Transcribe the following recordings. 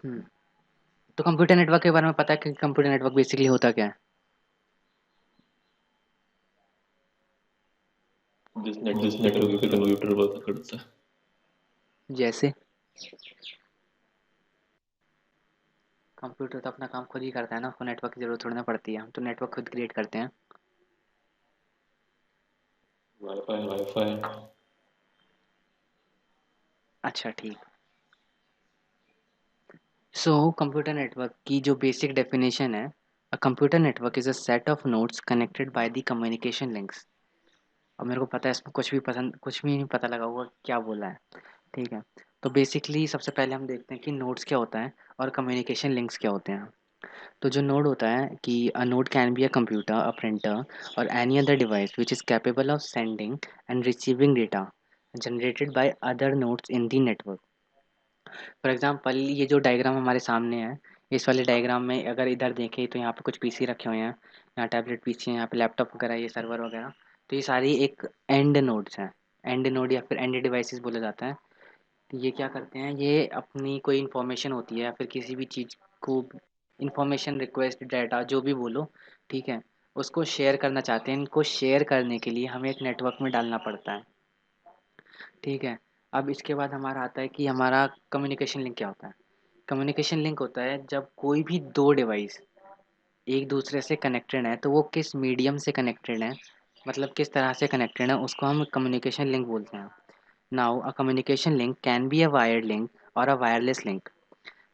हम्म। तो computer network के बारे में पता है कि कंप्यूटर नेटवर्क बेसिकली होता क्या है? जिस नेटवर्क पे कंप्यूटर वर्क करता है। जैसे कंप्यूटर तो अपना काम खुद ही करता है ना, उसको नेटवर्क की जरूरत थोड़ी ना पड़ती है, हम तो नेटवर्क खुद क्रिएट करते हैं। वाईफाई। वाईफाई। अच्छा ठीक। सो कंप्यूटर नेटवर्क की जो बेसिक डेफिनेशन है, a computer network is a set of nodes connected by the communication links. अब मेरे को पता है इसमें कुछ भी नहीं पता लगा हुआ क्या बोला है। ठीक है। तो बेसिकली सबसे पहले हम देखते हैं कि नोड्स क्या होता है और कम्युनिकेशन लिंक्स क्या होते हैं। तो जो नोड होता है कि a node can be a computer, a printer और any other device which is capable of sending and receiving data generated by other nodes in the network. For example ये जो डायग्राम हमारे सामने है, इस वाले डायग्राम में अगर इधर देखें तो यहाँ पे कुछ पीसी रखे हुए हैं, यहाँ टैबलेट पीसी है, यहाँ पे लैपटॉप वगैरह, ये सर्वर वगैरह। तो ये सारी एक एंड नोड्स हैं। एंड नोड या फिर एंड डिवाइसेस बोला जाता है। तो ये क्या करते हैं, ये अपनी कोई इन्फॉर्मेशन होती है या फिर किसी भी चीज़ को, इन्फॉर्मेशन, रिक्वेस्ट, डाटा जो भी बोलो, ठीक है, उसको शेयर करना चाहते हैं। इनको शेयर करने के लिए हमें एक नेटवर्क में डालना पड़ता है। ठीक है। अब इसके बाद हमारा आता है कि हमारा कम्युनिकेशन लिंक क्या होता है। कम्युनिकेशन लिंक होता है जब कोई भी दो डिवाइस एक दूसरे से कनेक्टेड है, तो वो किस मीडियम से कनेक्टेड है, मतलब किस तरह से कनेक्टेड है, उसको हम कम्युनिकेशन लिंक बोलते हैं। Now a communication link can be a wired link और a wireless link.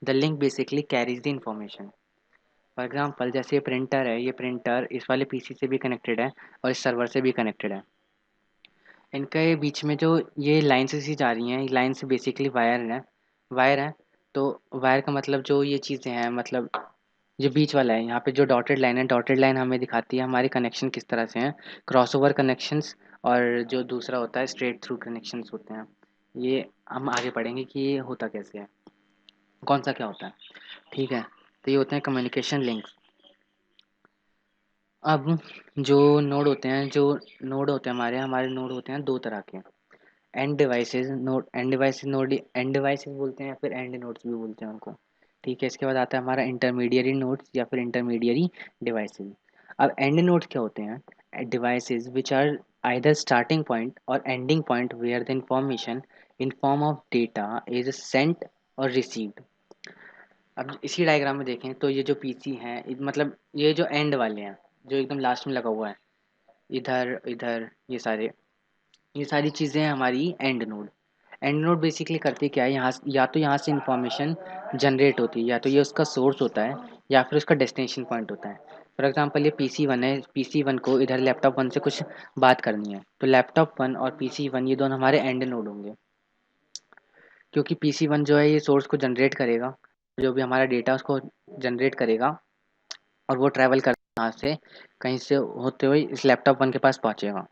The link basically carries the information. For example जैसे ये प्रिंटर है, ये प्रिंटर इस वाले पीसी से भी कनेक्टेड है और इस सर्वर से भी कनेक्टेड है। इनके बीच में जो ये लाइन्स सी जा रही हैं, ये लाइन्स बेसिकली वायर है। तो वायर का मतलब जो ये चीज़ें हैं, मतलब जो बीच वाला है, यहाँ पे जो डॉटेड लाइन है, डॉटेड लाइन हमें दिखाती है हमारे कनेक्शन किस तरह से हैं, क्रॉसओवर कनेक्शंस। और जो दूसरा होता है स्ट्रेट थ्रू कनेक्शंस होते हैं। ये हम आगे पढ़ेंगे कि ये होता कैसे है, कौन सा क्या होता है। ठीक है। तो ये होते हैं कम्युनिकेशन लिंक्स। अब जो नोड होते हैं हमारे नोड होते हैं दो तरह के। एंड डिवाइसेस बोलते हैं या फिर एंड नोड्स भी बोलते हैं उनको। ठीक है। इसके बाद आता है हमारा इंटरमीडियरी नोड्स या फिर इंटरमीडियरी डिवाइसेस। अब एंड नोड्स क्या होते हैं? Devices which are either starting point और ending point where the information in form of data is sent और रिसीव्ड। अब इसी डायग्राम में देखें तो ये जो पीसी हैं, मतलब ये जो एंड वाले हैं, जो एकदम लास्ट में लगा हुआ है, इधर इधर ये सारी चीज़ें हैं हमारी and node. And node basically करती क्या है, यहाँ या तो यहाँ से इंफॉर्मेशन जनरेट होती है, या तो ये उसका सोर्स होता है या फिर उसका डेस्टिनेशन पॉइंट होता है। फॉर एग्जांपल ये पीसी वन है, पीसी वन को इधर लैपटॉप वन से कुछ बात करनी है, तो लैपटॉप वन और पीसी वन ये दोनों हमारे एंड नोड होंगे। क्योंकि पीसी वन जो है ये सोर्स को जनरेट करेगा, जो भी हमारा डेटा उसको जनरेट करेगा, और वो ट्रैवल कर यहाँ से कहीं से होते हुए इस लैपटॉप वन के पास पहुँचेगा।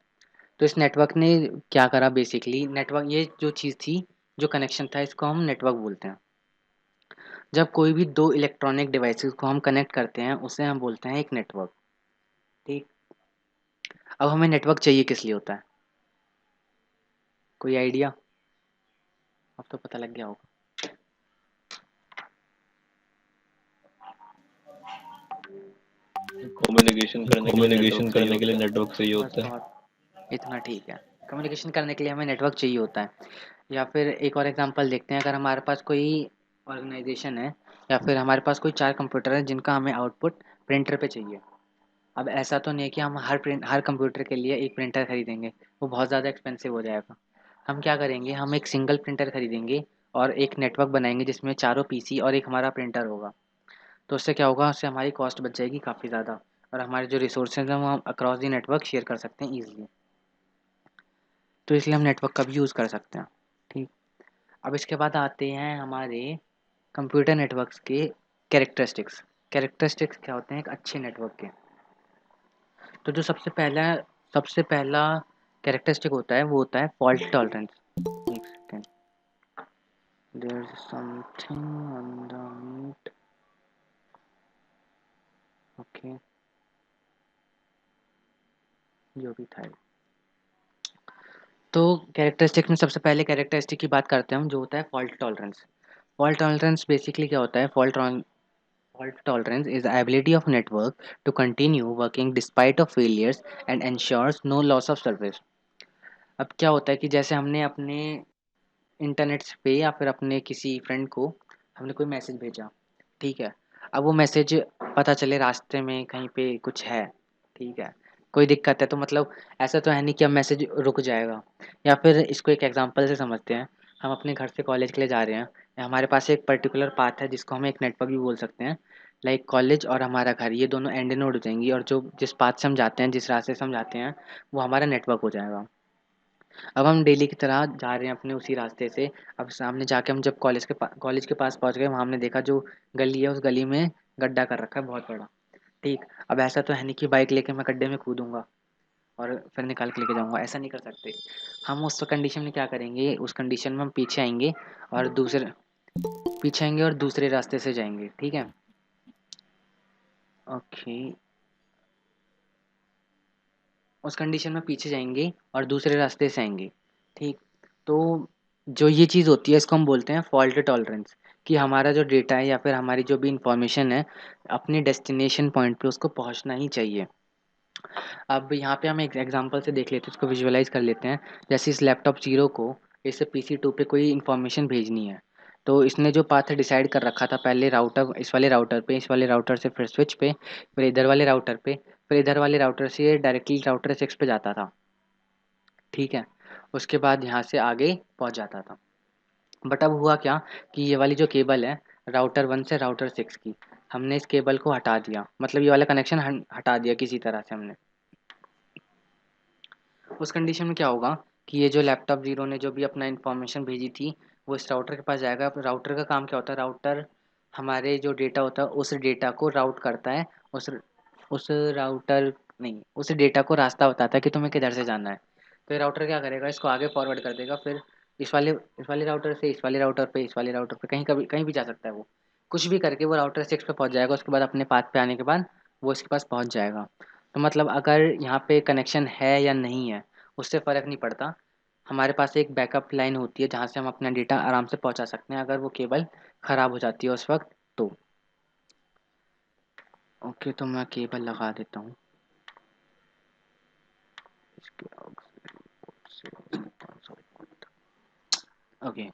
तो इस नेटवर्क ने क्या करा, बेसिकली नेटवर्क, ये जो चीज़ थी, जो कनेक्शन था, इसको हम नेटवर्क बोलते हैं। जब कोई भी दो इलेक्ट्रॉनिक डिवाइसेस को हम कनेक्ट करते हैं, उसे हम बोलते हैं एक नेटवर्क। ठीक। अब हमें नेटवर्क चाहिए किस लिए होता है, कोई आइडिया? अब तो पता लग गया होगा। कम्युनिकेशन करने के लिए नेटवर्क चाहिए बस होता है। बहुत, इतना ठीक है। कम्युनिकेशन करने के लिए हमें नेटवर्क चाहिए होता है। या फिर एक और एग्जांपल देखते हैं, अगर हमारे पास कोई ऑर्गेनाइजेशन है या फिर हमारे पास कोई चार कंप्यूटर है जिनका हमें आउटपुट प्रिंटर पे चाहिए। अब ऐसा तो नहीं है कि हम हर कंप्यूटर के लिए एक प्रिंटर खरीदेंगे, वो बहुत ज़्यादा एक्सपेंसिव हो जाएगा। हम क्या करेंगे, हम एक सिंगल प्रिंटर खरीदेंगे और एक नेटवर्क बनाएंगे जिसमें चारों पीसी और एक हमारा प्रिंटर होगा। तो उससे क्या होगा, उससे हमारी कॉस्ट बच जाएगी काफ़ी ज़्यादा, और हमारे जो रिसोर्सेज हैं वो हम अक्रॉस दी नेटवर्क शेयर कर सकते हैं ईजिली। तो इसलिए हम नेटवर्क का भी यूज़ कर सकते हैं। ठीक। अब इसके बाद आते हैं हमारे कंप्यूटर नेटवर्क्स के कैरेक्टरिस्टिक्स। कैरेक्टरिस्टिक्स क्या होते हैं एक अच्छे नेटवर्क के? तो जो सबसे पहला कैरेक्टरिस्टिक होता है वो होता है फॉल्ट टॉलरेंस। एक second, there is something on the meet. Okay, जो भी था। तो कैरेक्टरिस्टिक में सबसे पहले कैरेक्टरिस्टिक की बात करते हैं हम, जो होता है fault tolerance. Fault tolerance basically क्या होता है? Fault tolerance is the ability of network to continue working despite of failures and ensures no loss of service. अब क्या होता है कि जैसे हमने अपने इंटरनेट पे या फिर अपने किसी फ्रेंड को हमने कोई मैसेज भेजा, ठीक है? अब वो मैसेज पता चले रास्ते में कहीं पे कुछ है, ठीक है? कोई दिक्कत है तो मतलब ऐसा तो है नहीं कि अब मैसेज रुक जाएगा। या फिर इसको एक एग्जांपल से समझते हैं। हम अपने घर से कॉलेज के लिए जा रहे हैं, या हमारे पास एक पर्टिकुलर पाथ है जिसको हम एक नेटवर्क भी बोल सकते हैं। लाइक कॉलेज और हमारा घर, ये दोनों एंड नोड हो जाएंगी, और जो जिस पाथ से हम जाते हैं, जिस रास्ते से हम जाते हैं, वो हमारा नेटवर्क हो जाएगा। अब हम डेली की तरह जा रहे हैं अपने उसी रास्ते से। अब सामने जाके हम जब कॉलेज के पास पहुंच गए, वहाँ हमने देखा जो गली है, उस गली में गड्ढा कर रखा है बहुत बड़ा। ठीक। अब ऐसा तो है नहीं कि बाइक लेके मैं गड्ढे में कूदूंगा और फिर निकाल के लेके जाऊंगा, ऐसा नहीं कर सकते। हम उस कंडीशन में क्या करेंगे? उस कंडीशन में हम पीछे आएंगे और दूसरे रास्ते से जाएंगे, ठीक है? ओके। उस कंडीशन में पीछे जाएंगे और दूसरे रास्ते से आएंगे, ठीक। तो जो ये चीज़ होती है, इसको हम बोलते हैं फॉल्ट टॉलरेंस, कि हमारा जो डेटा है या फिर हमारी जो भी इंफॉर्मेशन है, अपने डेस्टिनेशन पॉइंट पे उसको पहुंचना ही चाहिए। अब यहाँ पे हम एक एग्जांपल से देख लेते हैं, इसको विजुअलाइज कर लेते हैं। जैसे इस लैपटॉप जीरो को इस PC2 पे कोई इन्फॉर्मेशन भेजनी है, तो इसने जो पाथ डिसाइड कर रखा था, पहले राउटर, इस वाले राउटर पे, इस वाले राउटर से फिर स्विच पे, फिर इधर वाले राउटर पे, फिर इधर वाले राउटर से डायरेक्टली राउटर 6 पे जाता था, ठीक है? उसके बाद यहाँ से आगे पहुँच जाता था। बट अब हुआ क्या कि ये वाली जो केबल है, राउटर 1 से राउटर 6 की, हमने इस केबल को हटा दिया, मतलब ये वाला कनेक्शन हटा दिया किसी तरह से हमने। उस कंडीशन में क्या होगा कि ये जो लैपटॉप ज़ीरो ने जो भी अपना इन्फॉर्मेशन भेजी थी, वो इस राउटर के पास जाएगा। अब राउटर का काम क्या होता है? राउटर हमारे जो डेटा होता है, उस डेटा को राउट करता है। उस उस राउटर नहीं, उस डेटा को रास्ता बताता है कि तुम्हें किधर से जाना है। तो ये राउटर क्या करेगा? इसको आगे फॉरवर्ड कर देगा, फिर इस वाले राउटर से इस वाले राउटर पे, इस वाले राउटर पे, कहीं भी जा सकता है वो। कुछ भी करके वो राउटर 6 पे पहुंच जाएगा। उसके बाद अपने पाथ पे आने के बाद वो इसके पास पहुंच जाएगा। तो मतलब अगर यहाँ पे कनेक्शन है या नहीं है, उससे फ़र्क नहीं पड़ता। हमारे पास एक बैकअप लाइन होती है जहाँ से हम अपना डेटा आराम से पहुँचा सकते हैं, अगर वो केबल ख़राब हो जाती है उस वक्त तो। ओके, तो मैं केबल लगा देता हूँ इसके ओके।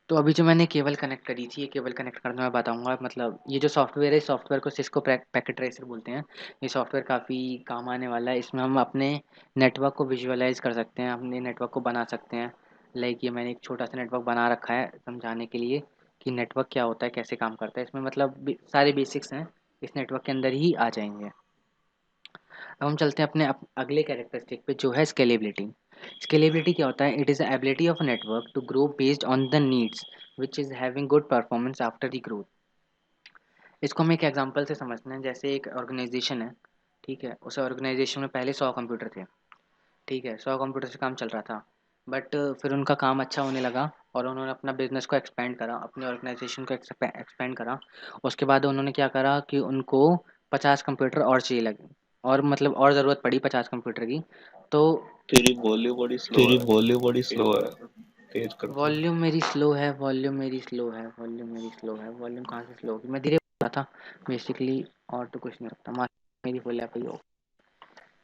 तो अभी जो मैंने केबल कनेक्ट करी थी, ये केबल कनेक्ट करना मैं बताऊंगा। मतलब ये जो सॉफ्टवेयर है, सॉफ्टवेयर को सिस्को पैकेट ट्रेसर बोलते हैं। ये सॉफ्टवेयर काफ़ी काम आने वाला है। इसमें हम अपने नेटवर्क को विजुअलाइज कर सकते हैं, अपने नेटवर्क को बना सकते हैं। लाइक ये मैंने एक छोटा सा नेटवर्क बना रखा है समझाने के लिए कि नेटवर्क क्या होता है, कैसे काम करता है। इसमें मतलब सारे बेसिक्स हैं, इस नेटवर्क के अंदर ही आ जाएंगे। अब हम चलते हैं अपने अगले कैरेक्टरिस्टिक पे, जो है स्केलेबिलिटी। स्केलेबिलिटी क्या होता है? It is the ability of network to grow based on the needs which is having good performance after the growth. इसको हम एक एग्जांपल से समझते हैं। जैसे एक ऑर्गेनाइजेशन है, ठीक है? उस ऑर्गेनाइजेशन में पहले 100 कंप्यूटर थे, ठीक है? 100 कंप्यूटर से काम चल रहा था। बट फिर उनका काम अच्छा होने लगा और उन्होंने अपना बिजनेस को एक्सपेंड करा, अपने ऑर्गेनाइजेशन को एक्सपेंड करा। उसके बाद उन्होंने क्या करा कि उनको 50 कंप्यूटर और चाहिए लगे, और मतलब और ज़रूरत पड़ी 50 कंप्यूटर की। तो तेरी वॉल्यूम बड़ी स्लो तेरी है। वॉल्यूम बड़ी तेज स्लो है। कर थोड़ा। तेज कर थोड़ा। वॉल्यूम मेरी स्लो है, वॉल्यूम मेरी स्लो है, वॉल्यूम मेरी स्लो है। वॉल्यूम कहाँ से स्लो होगी? मैं धीरे बोल रहा था बेसिकली, और तो कुछ नहीं होता। मेरी फुल है पे हो,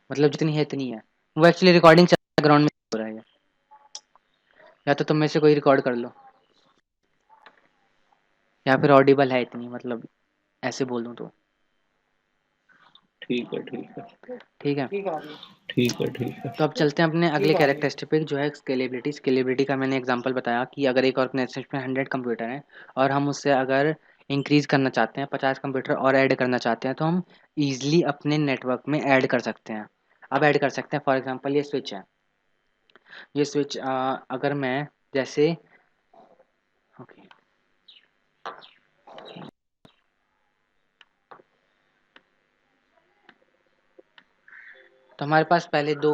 मतलब जितनी है इतनी है। वो एक्चुअली रिकॉर्डिंग चल रहा है, ग्राउंड में हो रहा है। या तो तुम में से कोई रिकॉर्ड कर लो, या फिर ऑडिबल है इतनी, मतलब ऐसे बोल दूँ तो। ठीक है ठीक है। ठीक है। ठीक है ठीक है। तो अब चलते हैं अपने अगले कैरेक्टरिस्टिक पे, जो है स्केलेबिलिटी। स्केलेबिलिटी का मैंने एग्जांपल बताया कि अगर एक ऑर्गेनाइजेशन में 100 कंप्यूटर हैं और हम उससे अगर इंक्रीज़ करना चाहते हैं, 50 कंप्यूटर और ऐड करना चाहते हैं, तो हम ईज़िली अपने नेटवर्क में ऐड कर सकते हैं। अब ऐड कर सकते हैं, फॉर एग्जांपल ये स्विच है। ये स्विच अगर मैं जैसे ओके, तो हमारे पास पहले दो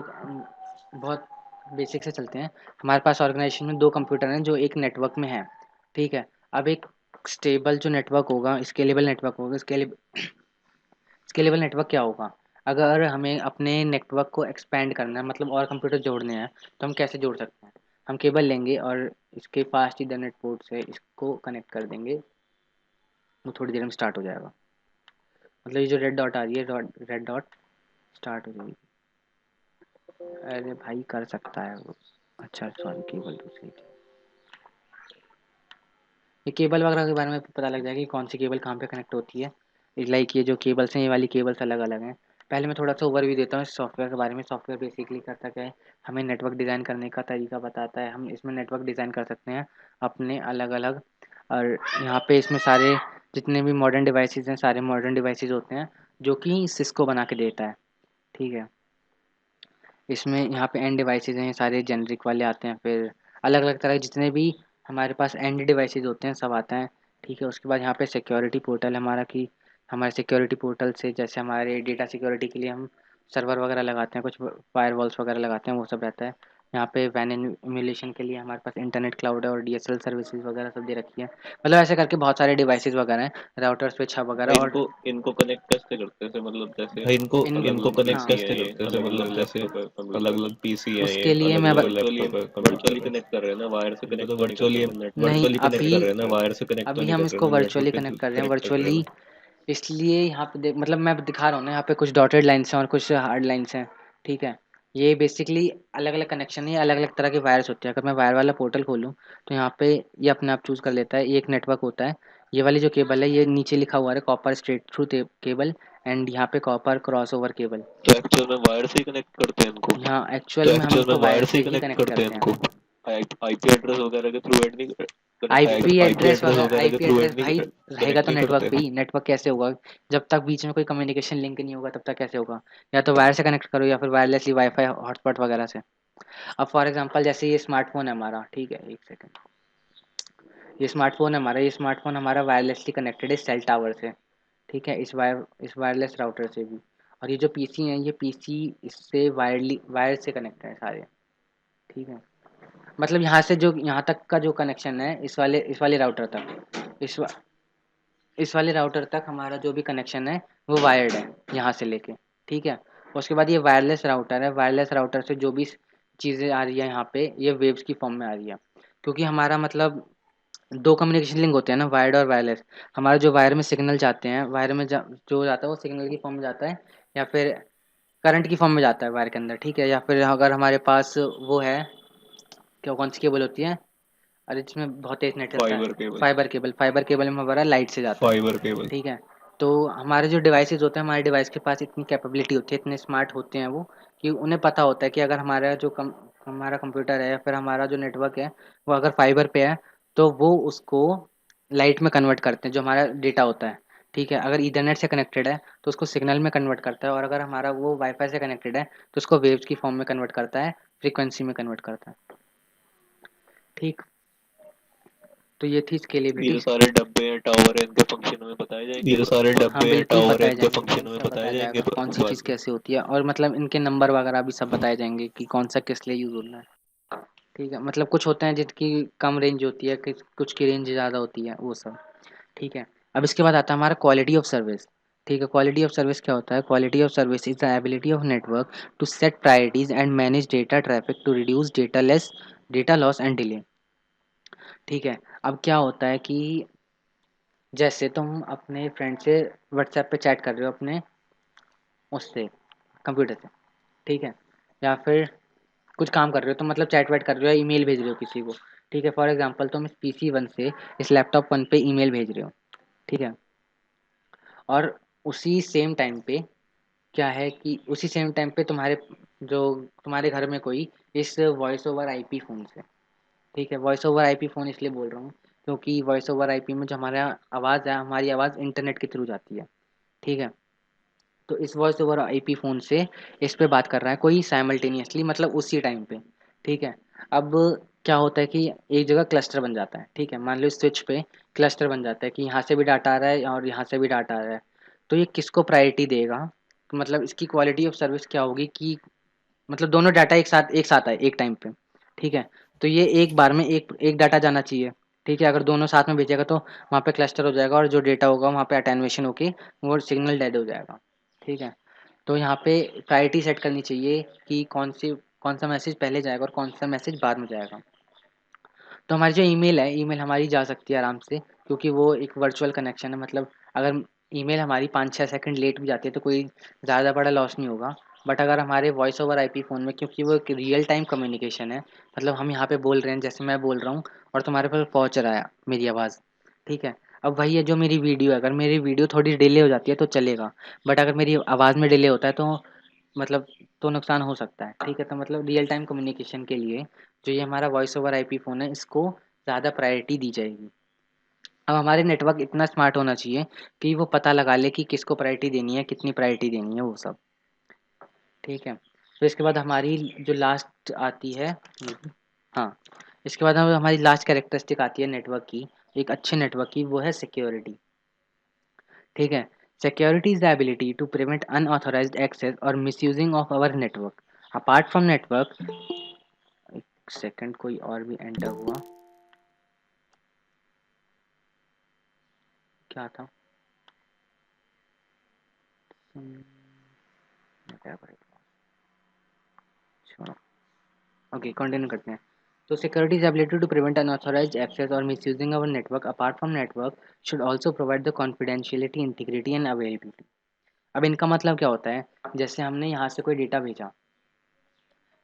बहुत बेसिक से चलते हैं। हमारे पास ऑर्गेनाइजेशन में 2 कंप्यूटर हैं जो एक नेटवर्क में हैं, ठीक है? अब एक स्टेबल जो नेटवर्क होगा, स्केलेबल नेटवर्क होगा। स्केलेबल नेटवर्क क्या होगा? अगर हमें अपने नेटवर्क को एक्सपेंड करना है, मतलब और कंप्यूटर जोड़ने हैं, तो हम कैसे जोड़ सकते हैं? हम केबल लेंगे और इसके फास्ट ईथरनेट पोर्ट से इसको कनेक्ट कर देंगे, वो थोड़ी देर में स्टार्ट हो जाएगा। मतलब ये जो रेड डॉट आ रही है, रेड डॉट स्टार्ट हो जाएगी। अरे भाई कर सकता है वो। अच्छा सॉरी, केबल दूसरी थी। ये केबल वगैरह के बारे में पता लग जाएगा कि कौन सी केबल कहाँ पे कनेक्ट होती है। लाइक ये जो केबल्स हैं, ये वाली केबल्स अलग अलग हैं। पहले मैं थोड़ा सा ओवरव्यू देता हूँ इस सॉफ्टवेयर के बारे में। सॉफ्टवेयर बेसिकली करता क्या है, हमें नेटवर्क डिज़ाइन करने का तरीका बताता है। हम इसमें नेटवर्क डिज़ाइन कर सकते हैं अपने अलग अलग। और यहाँ पे इसमें सारे जितने भी मॉडर्न डिवाइसेस हैं, सारे मॉडर्न डिवाइसेस होते हैं जो कि सिस्को बना के देता है। ठीक है, इसमें यहाँ पे एंड डिवाइसेस हैं, सारे जेनरिक वाले आते हैं। फिर अलग अलग तरह के जितने भी हमारे पास एंड डिवाइसेस होते हैं सब आते हैं। ठीक है, उसके बाद यहाँ पे सिक्योरिटी पोर्टल है हमारा, कि हमारे सिक्योरिटी पोर्टल से जैसे हमारे डेटा सिक्योरिटी के लिए हम सर्वर वगैरह लगाते हैं, कुछ फायरवॉल्स वगैरह लगाते हैं, वो सब रहता है। यहाँ पे वैन इम्यूलेशन के लिए हमारे पास इंटरनेट क्लाउड है और डीएसएल सर्विसेज वगैरह सब दे रखी है। मतलब ऐसे करके बहुत सारे डिवाइसेस वगैरह हैं, राउटर स्विच हब वगैरह। भाई और इनको इनको कनेक्ट कैसे करते हैं? मतलब जैसे भाई इनको अलग इनको अलग कनेक्ट पीसी कैसे हैं, ये करते हैं? अलग अलग जैसे लैपटॉप है अलग कंप्यूटर अलग है, पीसी हैं, उसके ये लिए अलग मैं अलग वर्चुअली लैपटॉप है, कंप्यूटर वर्चुअली है। कनेक्ट कर रहे हैं ना, वायर से इनको कनेक्ट तो तो नहीं कर रहे वर्चुअली ना, नेटवर्क नहीं वर्चुअली कनेक्ट अभी कर रहे हैं ना, वायर से कनेक्ट तो अभी नहीं हम कर रहे इसको ना, वर्चुअली नेटवर्क कनेक्ट कर रहे हैं। कनेक्ट कर रहे वर्चुअली हैं। इसलिए यहाँ पे देख, मतलब मैं दिखा रहा हूँ ना, यहाँ पे कुछ डॉटेड लाइन्स हैं और कुछ हार्ड लाइन्स हैं। ठीक है, ये बेसिकली अलग अलग कनेक्शन है, अलग अलग तरह के वायर्स होते हैं। अगर मैं वायर वाला पोर्टल खोलूँ तो यहाँ पे ये अपने आप चूज़ कर लेता है। ये एक नेटवर्क होता है। ये वाली जो केबल है, ये नीचे लिखा हुआ है copper straight through cable, and यहाँ पे कॉपर क्रॉस ओवर केबल। तो एक्चुअल में वायर से ही कनेक्ट करते हैं इनको? यहाँ तो एक्चुअल में हम एक्चुअल में इनको वायर वायर से से ही ही कनेक्ट कनेक्ट करते हैं करते हैं। इनको? आईपी एड्रेस वगैरह के थ्रू ऐड नहीं आईपी आईपी एड्रेस एड्रेस वगैरह, वगैरह के आईपी थ्रू एड्रेस ऐड भाई नहीं रहेगा कनेक्ट तो नहीं नेटवर्क करते? पे ही। नेटवर्क कैसे होगा जब तक बीच में कोई कम्युनिकेशन लिंक नहीं होगा, तब तक कैसे होगा? या तो वायर से कनेक्ट करो या फिर वायरलेसली वाईफाई हॉटस्पॉट वगैरह से। अब फॉर एग्जांपल जैसे ये स्मार्टफोन है हमारा, ठीक है, एक सेकंड। ये स्मार्टफोन हमारा वायरलेसली कनेक्टेड है सेल टावर से। ठीक है, इस वायरलेस राउटर से भी। और ये जो पीसी हैं, ये पीसी इससे वायर से कनेक्ट है सारे। ठीक है, मतलब यहाँ से जो यहाँ तक का जो कनेक्शन है, इस वाले राउटर तक, इस वाले राउटर तक हमारा जो भी कनेक्शन है वो वायर्ड है यहाँ से लेके। ठीक है, उसके बाद ये वायरलेस राउटर है। वायरलेस राउटर से जो भी चीज़ें आ रही है यहाँ पे, ये वेव्स की फॉर्म में आ रही है। क्योंकि हमारा मतलब दो कम्युनिकेशन लिंक होते हैं ना, वायर्ड और वायरलेस। हमारा जो वायर में सिग्नल जाते हैं, वायर में जो जाता है वो सिग्नल की फॉर्म में जाता है, या फिर करंट की फॉर्म में जाता है वायर के अंदर। ठीक है, या फिर अगर हमारे पास वो है, क्या कौन सी केबल होती है, अरे जिसमें बहुत तेज नेट चलता है, फाइबर केबल। फाइबर केबल में हमारा लाइट से जाता है। Fibre cable. ठीक है, तो हमारे जो डिवाइसेस होते हैं, हमारे डिवाइस के पास इतनी कैपेबिलिटी होती है, इतने स्मार्ट होते हैं वो, कि उन्हें पता होता है कि अगर हमारा कंप्यूटर है या फिर हमारा जो नेटवर्क है वो अगर फाइबर पे है, तो वो उसको लाइट में कन्वर्ट करते हैं जो हमारा डेटा होता है। ठीक है, अगर ईथरनेट से कनेक्टेड है तो उसको सिग्नल में कन्वर्ट करता है, और अगर हमारा वो वाईफाई से कनेक्टेड है तो उसको वेव्स की फॉर्म में कन्वर्ट करता है, फ्रीक्वेंसी में कन्वर्ट करता है। ठीक, तो ये थी ये स्केलेबिलिटी। जो सारे डब्बे हैं, टावर है, इनके फंक्शन हमें बताए जाएंगे? ये जो सारे हाँ डब्बे हैं, बिल्कुल टावर है, बताए इनके जाएंगे भाई, फंक्शन हमें सब बताए बताया जाएंगे जाएगा कौन सी चीज़ कैसे होती है, और मतलब इनके नंबर वगैरह भी सब बताए जाएंगे कि कौन सा किस लिए यूज़ होना है। ठीक है, मतलब कुछ होते हैं जिनकी कम रेंज होती है, कुछ की रेंज ज़्यादा होती है, वो सब। ठीक है, अब इसके बाद आता है हमारा क्वालिटी ऑफ सर्विस। ठीक है, क्वालिटी ऑफ सर्विस क्या होता है? Quality of service is the ability of network to set priorities and manage data traffic to reduce data loss and delay. ठीक है, अब क्या होता है कि जैसे तुम अपने फ्रेंड से व्हाट्सएप पे चैट कर रहे हो अपने उससे, कंप्यूटर से। ठीक है, या फिर कुछ काम कर रहे हो तो मतलब चैट वैट कर रहे हो, ईमेल भेज रहे हो किसी को। ठीक है, फॉर एग्जांपल तुम इस पीसी वन से इस लैपटॉप वन पे ईमेल भेज रहे हो। ठीक है, और उसी सेम टाइम पे क्या है कि उसी सेम टाइम पे तुम्हारे घर में कोई इस वॉइस ओवर आईपी फ़ोन से। ठीक है, वॉइस ओवर आईपी फ़ोन इसलिए बोल रहा हूँ क्योंकि वॉइस ओवर आईपी में जो हमारा आवाज़ है, हमारी आवाज़ इंटरनेट के थ्रू जाती है। ठीक है, तो इस वॉइस ओवर आईपी फ़ोन से इस पे बात कर रहा है कोई साइमल्टेनियसली, मतलब उसी टाइम पे। ठीक है, अब क्या होता है कि एक जगह क्लस्टर बन जाता है। ठीक है, मान लो इस स्विच पे क्लस्टर बन जाता है कि यहाँ से भी डाटा आ रहा है और यहाँ से भी डाटा आ रहा है। तो ये किसको प्रायोरिटी देगा? तो मतलब इसकी क्वालिटी ऑफ सर्विस क्या होगी कि मतलब दोनों डाटा एक साथ आए एक टाइम पे। ठीक है, तो ये एक बार में एक एक डाटा जाना चाहिए। ठीक है, अगर दोनों साथ में भेजेगा तो वहाँ पे क्लस्टर हो जाएगा और जो डेटा होगा वहाँ पे अटेनुएशन होके वो सिग्नल डेड हो जाएगा। ठीक है, तो यहाँ पे प्रायोरिटी सेट करनी चाहिए कि कौन सा मैसेज पहले जाएगा और कौन सा मैसेज बाद में जाएगा। तो हमारी जो ईमेल है, ईमेल हमारी जा सकती है आराम से, क्योंकि वो एक वर्चुअल कनेक्शन है। मतलब अगर ईमेल हमारी 5-6 सेकंड लेट भी जाती है तो कोई ज़्यादा बड़ा लॉस नहीं होगा। बट अगर हमारे वॉइस ओवर आईपी फ़ोन में, क्योंकि वो एक रियल टाइम कम्युनिकेशन है, मतलब हम यहाँ पे बोल रहे हैं, जैसे मैं बोल रहा हूँ और तुम्हारे पास पहुँच रहा है मेरी आवाज़, ठीक है। अब वही है जो मेरी वीडियो है, अगर मेरी वीडियो थोड़ी डिले हो जाती है तो चलेगा, बट अगर मेरी आवाज़ में डिले होता है तो मतलब तो नुकसान हो सकता है, ठीक है। तो मतलब रियल टाइम कम्युनिकेशन के लिए जो ये हमारा वॉइस ओवर आईपी फ़ोन है, इसको ज़्यादा प्रायोरिटी दी जाएगी। अब हमारे नेटवर्क इतना स्मार्ट होना चाहिए कि वो पता लगा ले कि किसको प्रायोरिटी देनी है, कितनी प्रायोरिटी देनी है, वो सब, ठीक है। तो इसके बाद हमारी जो लास्ट आती है, हाँ, इसके बाद हमारी लास्ट कैरेक्टरिस्टिक आती है नेटवर्क की, एक अच्छे नेटवर्क की, वो है सिक्योरिटी, ठीक है। Security is the ability to prevent unauthorised access और misusing of our network apart from network. एक सेकंड, कोई और भी एंटर हुआ, क्या था? क्या करेगा, छोड़ो, ओके कंटिन्यू करते हैं। तो security is ability to prevent unauthorised access और misusing our network apart from network should also provide the confidentiality, integrity and availability. अब इनका मतलब क्या होता है? जैसे हमने यहाँ से कोई डेटा भेजा,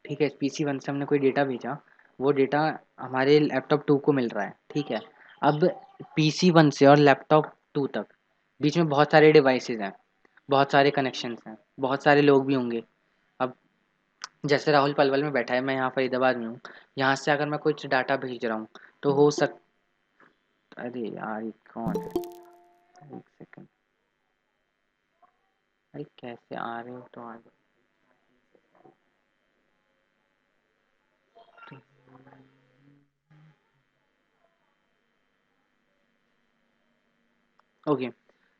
ठीक है, पीसी वन से हमने कोई डेटा भेजा, वो डेटा हमारे लैपटॉप टू को मिल रहा है, ठीक है। अब पीसी वन से और लैपटॉप टू तक बीच में बहुत सारे डिवाइसेस हैं, बहुत सारे कनेक्शंस हैं, बहुत सारे लोग भी होंगे। अब जैसे राहुल पलवल में बैठा है, मैं यहाँ फरीदाबाद में हूँ, यहाँ से अगर मैं कुछ डाटा भेज रहा हूँ तो हो सक अरे यार ये कौन है, एक सेकंड, अरे कैसे आ रहे हो तो आ जाओ। ओके,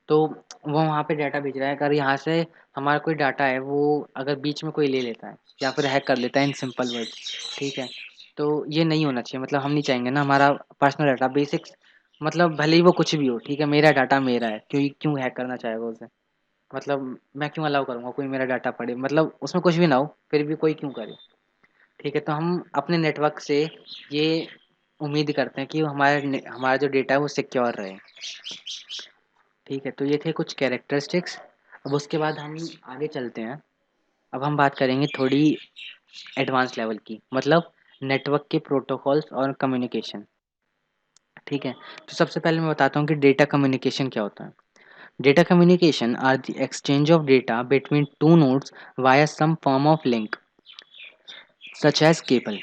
तो वो वहाँ पे डाटा भेज रहा है, अगर यहाँ से हमारा कोई डाटा है वो अगर बीच में कोई ले लेता है या फिर हैक कर लेता है, इन सिंपल वर्ड्स, ठीक है। तो ये नहीं होना चाहिए, मतलब हम नहीं चाहेंगे ना हमारा पर्सनल डाटा बेसिक्स, मतलब भले ही वो कुछ भी हो, ठीक है, मेरा डाटा मेरा है, क्यों क्यों हैक करना चाहेगा उसे? मतलब मैं क्यों अलाउ करूँगा कोई मेरा डाटा पढ़े, मतलब उसमें कुछ भी ना हो फिर भी कोई क्यों करे, ठीक है। तो हम अपने नेटवर्क से ये उम्मीद करते हैं कि हमारा जो डेटा है वो सिक्योर रहे, ठीक है। तो ये थे कुछ कैरेक्टरिस्टिक्स। अब उसके बाद हम आगे चलते हैं। अब हम बात करेंगे थोड़ी एडवांस लेवल की, मतलब नेटवर्क के प्रोटोकॉल्स और कम्युनिकेशन, ठीक है। तो सबसे पहले मैं बताता हूँ कि डेटा कम्युनिकेशन क्या होता है। Data communication are the exchange of data between two nodes via some form of link such as cable,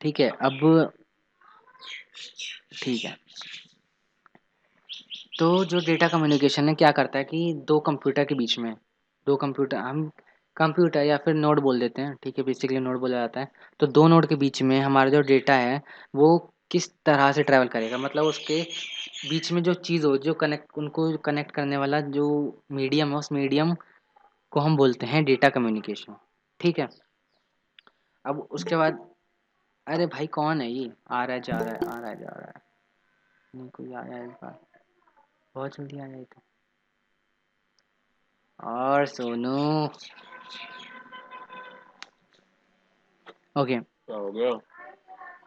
ठीक है। अब ठीक है, तो जो डेटा कम्युनिकेशन है क्या करता है कि दो कंप्यूटर के बीच में, दो कंप्यूटर, हम कंप्यूटर या फिर नोड बोल देते हैं, ठीक है, बेसिकली नोड बोला जाता है। तो दो नोड के बीच में हमारा जो डेटा है वो किस तरह से ट्रैवल करेगा, मतलब उसके बीच में जो चीज़ हो, जो कनेक्ट, उनको कनेक्ट करने वाला जो मीडियम है, उस मीडियम को हम बोलते हैं डेटा कम्युनिकेशन, ठीक है। अब उसके बाद, अरे भाई कौन है ये, आ रहा है जा रहा है, आ रहा है जा रहा है, नहीं कोई आया है इस बार, बहुत जल्दी आ जाए तो। और सोनू, ओके, क्या हो गया?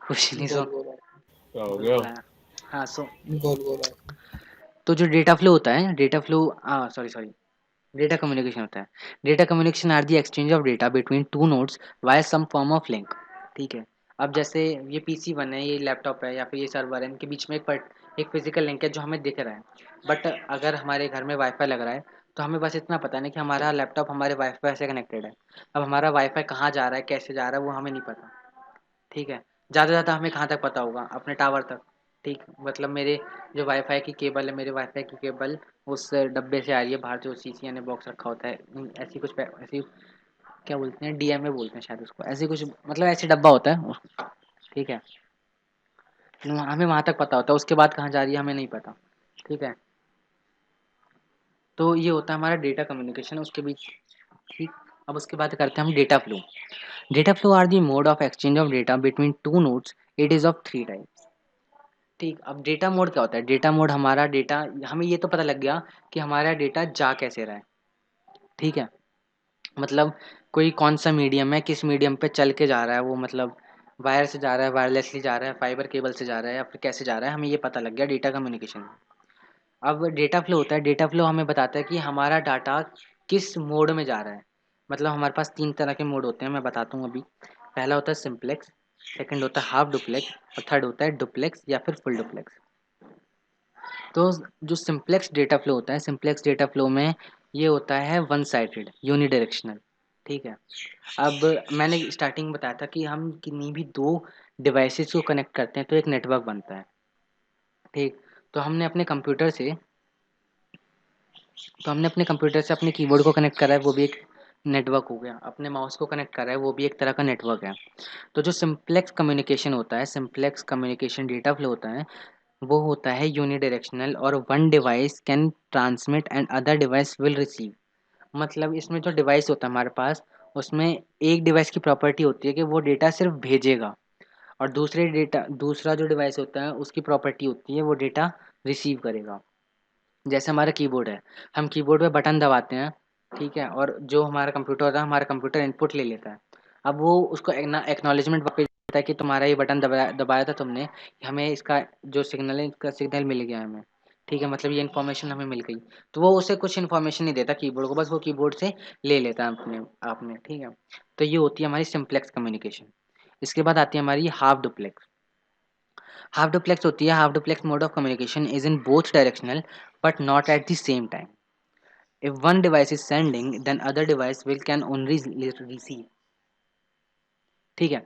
कुछ नहीं, सो बोल बोल क्या हो बोल गया? बोला, हाँ सो। बोल बोल तो जो डेटा फ्लो होता है, डेटा फ्लो, हाँ सॉरी सॉरी, डेटा कम्युनिकेशन होता है। Data communication are the exchange of data between two nodes via some form of link, ठीक है। अब जैसे ये पीसी वन है, ये लैपटॉप है या फिर ये सर्वर है, इनके बीच में एक फिजिकल लिंक है जो हमें दिख रहा है। बट अगर हमारे घर में वाईफाई लग रहा है तो हमें बस इतना पता नहीं कि हमारा लैपटॉप हमारे वाईफाई से कनेक्टेड है। अब हमारा वाईफाई कहाँ जा रहा है, कैसे जा रहा है, वो हमें नहीं पता, ठीक है। ज़्यादा से ज़्यादा हमें कहाँ तक पता होगा, अपने टावर तक, ठीक। मतलब मेरे जो वाईफाई की केबल है, मेरे वाईफाई की केबल उस डब्बे से आ रही है बाहर, जो सीसी यानी बॉक्स रखा होता है, ऐसी कुछ ऐसी क्या बोलते हैं, डीएमए बोलते हैं शायद उसको, ऐसे कुछ मतलब ऐसे डब्बा होता है, ठीक है। हमें वहाँ तक पता होता है, उसके बाद कहाँ जा रही है हमें नहीं पता, ठीक है। तो ये होता है हमारा डेटा कम्युनिकेशन उसके बीच, ठीक। अब उसके बाद करते हैं हम data flow. Data flow are the mode of exchange of data between two nodes, it is of three types, ठीक। अब डेटा मोड क्या होता है? डेटा मोड हमारा डेटा, हमें ये तो पता लग गया कि हमारा डेटा जा कैसे रहा है, ठीक है। मतलब कोई कौन सा मीडियम है, किस मीडियम पे चल के जा रहा है वो, मतलब वायर से जा रहा है, वायरलेसली जा रहा है, फाइबर केबल से जा रहा है, या फिर कैसे जा रहा है, हमें ये पता लग गया डेटा कम्युनिकेशन में। अब डेटा फ्लो होता है, डेटा फ्लो हमें बताता है कि हमारा डाटा किस मोड में जा रहा है। मतलब हमारे पास 3 तरह के मोड होते हैं, मैं बताता हूँ अभी। पहला होता है सिंप्लेक्स, सेकंड होता है हाफ डुप्लेक्स, और थर्ड होता है डुप्लेक्स या फिर फुल डुप्लेक्स। तो जो सिंप्लेक्स डेटा फ्लो होता है, सिंप्लेक्स डेटा फ्लो में ये होता है वन साइडेड, यूनिडायरेक्शनल। ठीक है। अब मैंने स्टार्टिंग में बताया था कि हम किन्हीं भी 2 डिवाइसेस को कनेक्ट करते हैं तो एक नेटवर्क बनता है। ठीक। तो हमने अपने कंप्यूटर से अपने कीबोर्ड को कनेक्ट करा है, वो भी एक नेटवर्क हो गया। अपने माउस को कनेक्ट करा है, वो भी एक तरह का नेटवर्क है। तो जो सिंप्लेक्स कम्युनिकेशन होता है, सिंप्लेक्स कम्युनिकेशन डेटा फ्लो होता है, वो होता है यूनिडायरेक्शनल और one device can transmit and other device will receive. मतलब इसमें जो डिवाइस होता है हमारे पास, उसमें एक डिवाइस की प्रॉपर्टी होती है कि वो डेटा सिर्फ भेजेगा, और दूसरा जो डिवाइस होता है उसकी प्रॉपर्टी होती है वो डेटा रिसीव करेगा। जैसे हमारा कीबोर्ड है, हम कीबोर्ड पे बटन दबाते हैं, ठीक है, और जो हमारा कंप्यूटर होता है, हमारा कंप्यूटर इनपुट ले लेता है। अब वो उसको एक्नॉलेजमेंट वापस देता है कि तुम्हारा ये बटन दबाया दबाया था तुमने, हमें इसका जो सिग्नल है, इसका सिग्नल मिल गया हमें। ठीक है, मतलब ये इन्फॉर्मेशन हमें मिल गई। तो वो उसे कुछ इन्फॉर्मेशन नहीं देता कीबोर्ड को, बस वो कीबोर्ड से ले लेता है अपने आप में। ठीक है। तो ये होती है हमारी सिंप्लेक्स कम्युनिकेशन। इसके बाद आती है हमारी हाफ डुप्लेक्स। हाफ डुप्लेक्स होती है, half duplex mode of communication is in both directional but not at the same time. If one device is sending, then other device will can only receive। ठीक है।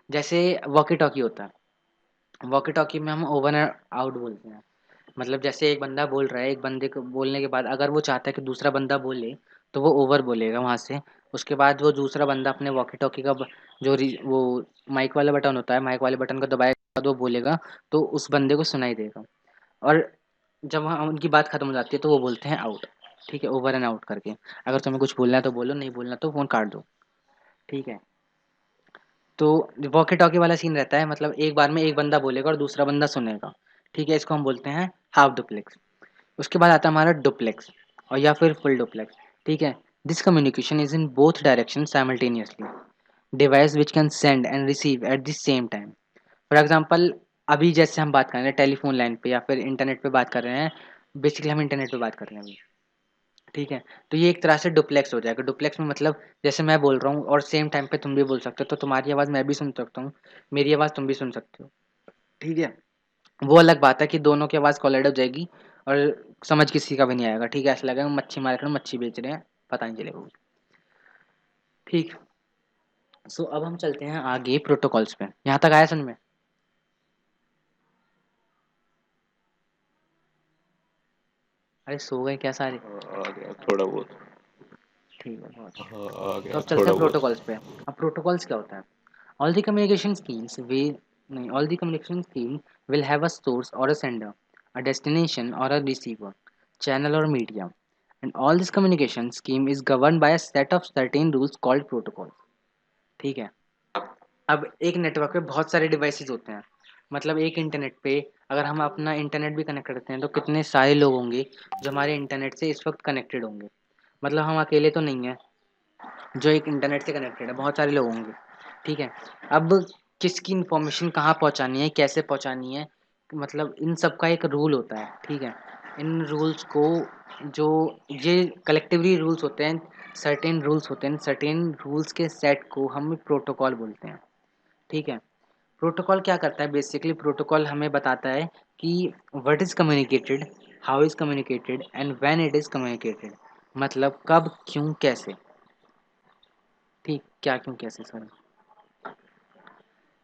जैसे walkie talkie होता है, walkie talkie में हम over and out बोलते हैं। मतलब जैसे एक बंदा बोल रहा है, एक बंदे को बोलने के बाद अगर वो चाहता है कि दूसरा बंदा बोले, तो वो ओवर बोलेगा वहाँ से। उसके बाद वो दूसरा बंदा अपने वॉकी टॉकी का वो माइक वाला बटन होता है, माइक वाले बटन को दबाएगा तो वो बोलेगा, तो उस बंदे को सुनाई देगा। और जब वहाँ उनकी बात खत्म हो जाती है तो वो बोलते हैं आउट। ठीक है, ओवर एंड आउट करके। अगर तुम्हें कुछ बोलना है तो बोलो, नहीं बोलना तो फ़ोन काट दो। ठीक है। तो वॉकी टॉकी वाला सीन रहता है, मतलब एक बार में एक बंदा बोलेगा और दूसरा बंदा सुनेगा। ठीक है, इसको हम बोलते हैं हाफ डुप्लेक्स। उसके बाद आता है हमारा डुप्लेक्स, और या फिर फुल डुप्लेक्स। ठीक है। This communication is in both direction simultaneously, device which can send and receive at the same time. For example, अभी जैसे हम बात कर रहे हैं टेलीफोन लाइन पे या फिर इंटरनेट पे बात कर रहे हैं, बेसिकली हम इंटरनेट पे बात कर रहे हैं अभी। ठीक है। तो ये एक तरह से डुप्लेक्स हो जाएगा। डुप्लेक्स में मतलब जैसे मैं बोल रहा हूँ और सेम टाइम पे तुम भी बोल सकते हो, तो तुम्हारी आवाज़ मैं भी सुन सकता हूँ, मेरी आवाज़ तुम भी सुन सकते हो। ठीक है। वो अलग बात है कि दोनों की आवाज़ कोलाइड हो जाएगी और समझ किसी का भी नहीं आएगा। ठीक है, ऐसा लगेगा मच्छी मार्केट में मच्छी बेच रहे हैं, पता नहीं चलेगा। ठीक। सो अब हम चलते हैं आगे प्रोटोकॉल्स पे। यहाँ तक आया समझ में? अरे सो गए क्या सारे? हाँ, आ गया थोड़ा बहुत। ठीक है, बहुत अच्छा। हाँ, आ तो गया अब चलते थोड़ा हैं बहुत। प्रोटोकॉल्स पे। अब प्रोटोकॉल्स क्या होता है? ऑल द कम्युनिकेशन स्कीम्स वे नहीं, all the communication scheme will have a source और अ सेंडर, अ डेस्टिनेशन और अ रिसीवर, चैनल और media, and all this communication scheme is govern by a set of certain rules called protocol. ठीक है। अब एक network पे बहुत सारे डिवाइसेस होते हैं। मतलब एक इंटरनेट पे अगर हम अपना इंटरनेट भी कनेक्ट करते हैं तो कितने सारे लोग होंगे जो हमारे इंटरनेट से इस वक्त कनेक्टेड होंगे। मतलब हम अकेले तो नहीं हैं जो एक इंटरनेट से कनेक्टेड है, बहुत सारे लोग होंगे। ठीक है। अब किसकी इन्फॉर्मेशन कहाँ पहुँचानी है, कैसे पहुँचानी है, मतलब इन सब का एक रूल होता है। ठीक है। इन रूल्स को जो ये कलेक्टिवली रूल्स होते हैं, सर्टेन रूल्स होते हैं, सर्टेन रूल्स के सेट को हम प्रोटोकॉल बोलते हैं। ठीक है। प्रोटोकॉल क्या करता है? बेसिकली प्रोटोकॉल हमें बताता है कि what is communicated, how is communicated and when it is communicated. मतलब कब, क्यों, कैसे। ठीक, क्या, क्यों, कैसे, सर।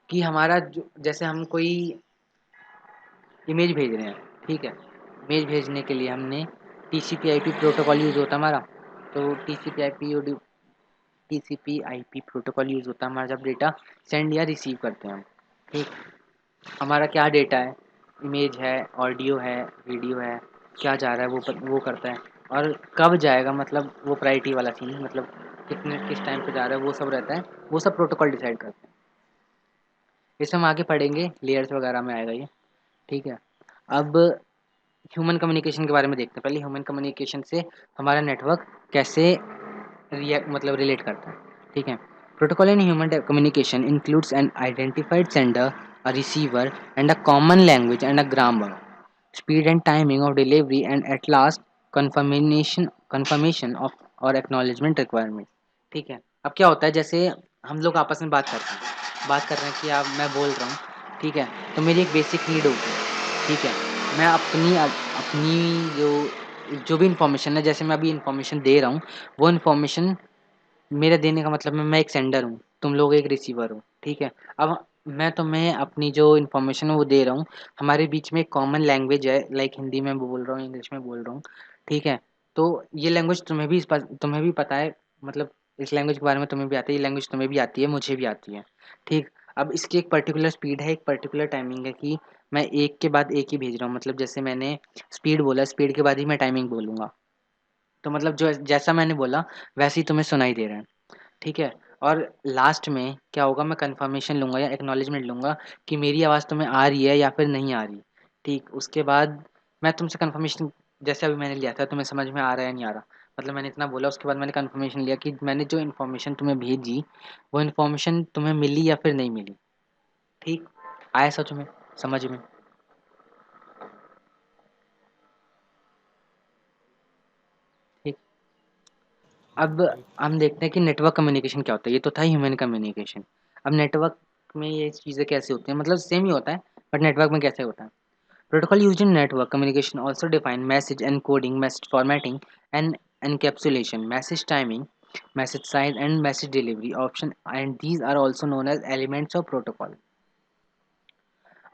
कि हमारा जो जैसे हम कोई इमेज भेज रहे हैं, ठीक है, इमेज भेजने के लिए हमने टीसीपी/आईपी प्रोटोकॉल यूज़ होता है हमारा। तो टीसीपी/आईपी प्रोटोकॉल यूज़ होता है हमारा जब डेटा सेंड या रिसीव करते हैं हम। ठीक। हमारा क्या डेटा है, इमेज है, ऑडियो है, वीडियो है, क्या जा रहा है वो करता है। और कब जाएगा, मतलब वो प्रायोरिटी वाला सीन, मतलब कितने किस टाइम पे जा रहा है, वो सब रहता है। वो सब प्रोटोकॉल डिसाइड करते हैं। इसे हम आगे पढ़ेंगे, लेयर्स वगैरह में आएगा ये। ठीक है। अब ह्यूमन कम्युनिकेशन के बारे में देखते हैं। पहले ह्यूमन कम्युनिकेशन से हमारा नेटवर्क कैसे रिएक्ट मतलब रिलेट करता है। ठीक है। Protocol in human communication includes an identified sender, a receiver, and a common language and a grammar. Speed and timing of delivery, and at last confirmation of और acknowledgement requirement. ठीक है. अब क्या होता है, जैसे हम लोग आपस में बात कर रहे हैं कि आप मैं बोल रहा हूँ, ठीक है, तो मेरी एक बेसिक नीड होगी, ठीक है, मैं अपनी अपनी जो भी इन्फॉर्मेशन है, जैसे मैं अभी इन्फॉर्मेशन दे रहा हूँ, वो इन्फॉर्मेशन मेरा देने का मतलब है मैं एक सेंडर हूँ, तुम लोग एक रिसीवर हो, ठीक है। अब मैं तुम्हें अपनी जो इन्फॉर्मेशन है वो दे रहा हूँ, हमारे बीच में एक कॉमन लैंग्वेज है, लाइक हिंदी में बोल रहा हूँ, इंग्लिश में बोल रहा हूँ, ठीक है। तो ये लैंग्वेज तुम्हें भी पता है, मतलब इस लैंग्वेज के बारे में तुम्हें भी आता है, ये लैंग्वेज तुम्हें भी आती है, मुझे भी आती है, ठीक। अब इसकी एक पर्टिकुलर स्पीड है, एक पर्टिकुलर टाइमिंग है कि मैं एक के बाद एक ही भेज रहा हूँ, मतलब जैसे मैंने स्पीड बोला, स्पीड के बाद ही मैं टाइमिंग बोलूँगा, तो मतलब जो जैसा मैंने बोला वैसे ही तुम्हें सुनाई दे रहा है, ठीक है। और लास्ट में क्या होगा, मैं कंफर्मेशन लूँगा या एक्नॉलेजमेंट लूँगा कि मेरी आवाज़ तुम्हें आ रही है या फिर नहीं आ रही, ठीक। उसके बाद मैं तुमसे कंफर्मेशन, जैसे अभी मैंने लिया था, तुम्हें समझ में आ रहा है या नहीं आ रहा, मतलब मैंने इतना बोला, उसके बाद मैंने कंफर्मेशन लिया कि मैंने जो इन्फॉर्मेशन तुम्हें भेजी वो इन्फॉर्मेशन तुम्हें मिली या फिर नहीं मिली, ठीक। आया सच में समझ में? ठीक। अब हम देखते हैं कि नेटवर्क कम्युनिकेशन क्या होता है, ये तो था ह्यूमन कम्युनिकेशन। अब नेटवर्क में ये चीज़ें कैसे होती हैं, मतलब सेम ही होता है, बट नेटवर्क में कैसे होता है। Protocol used in network communication also define message encoding, message formatting, and encapsulation, message timing, message size, and message delivery option, and these are also known as elements of protocol.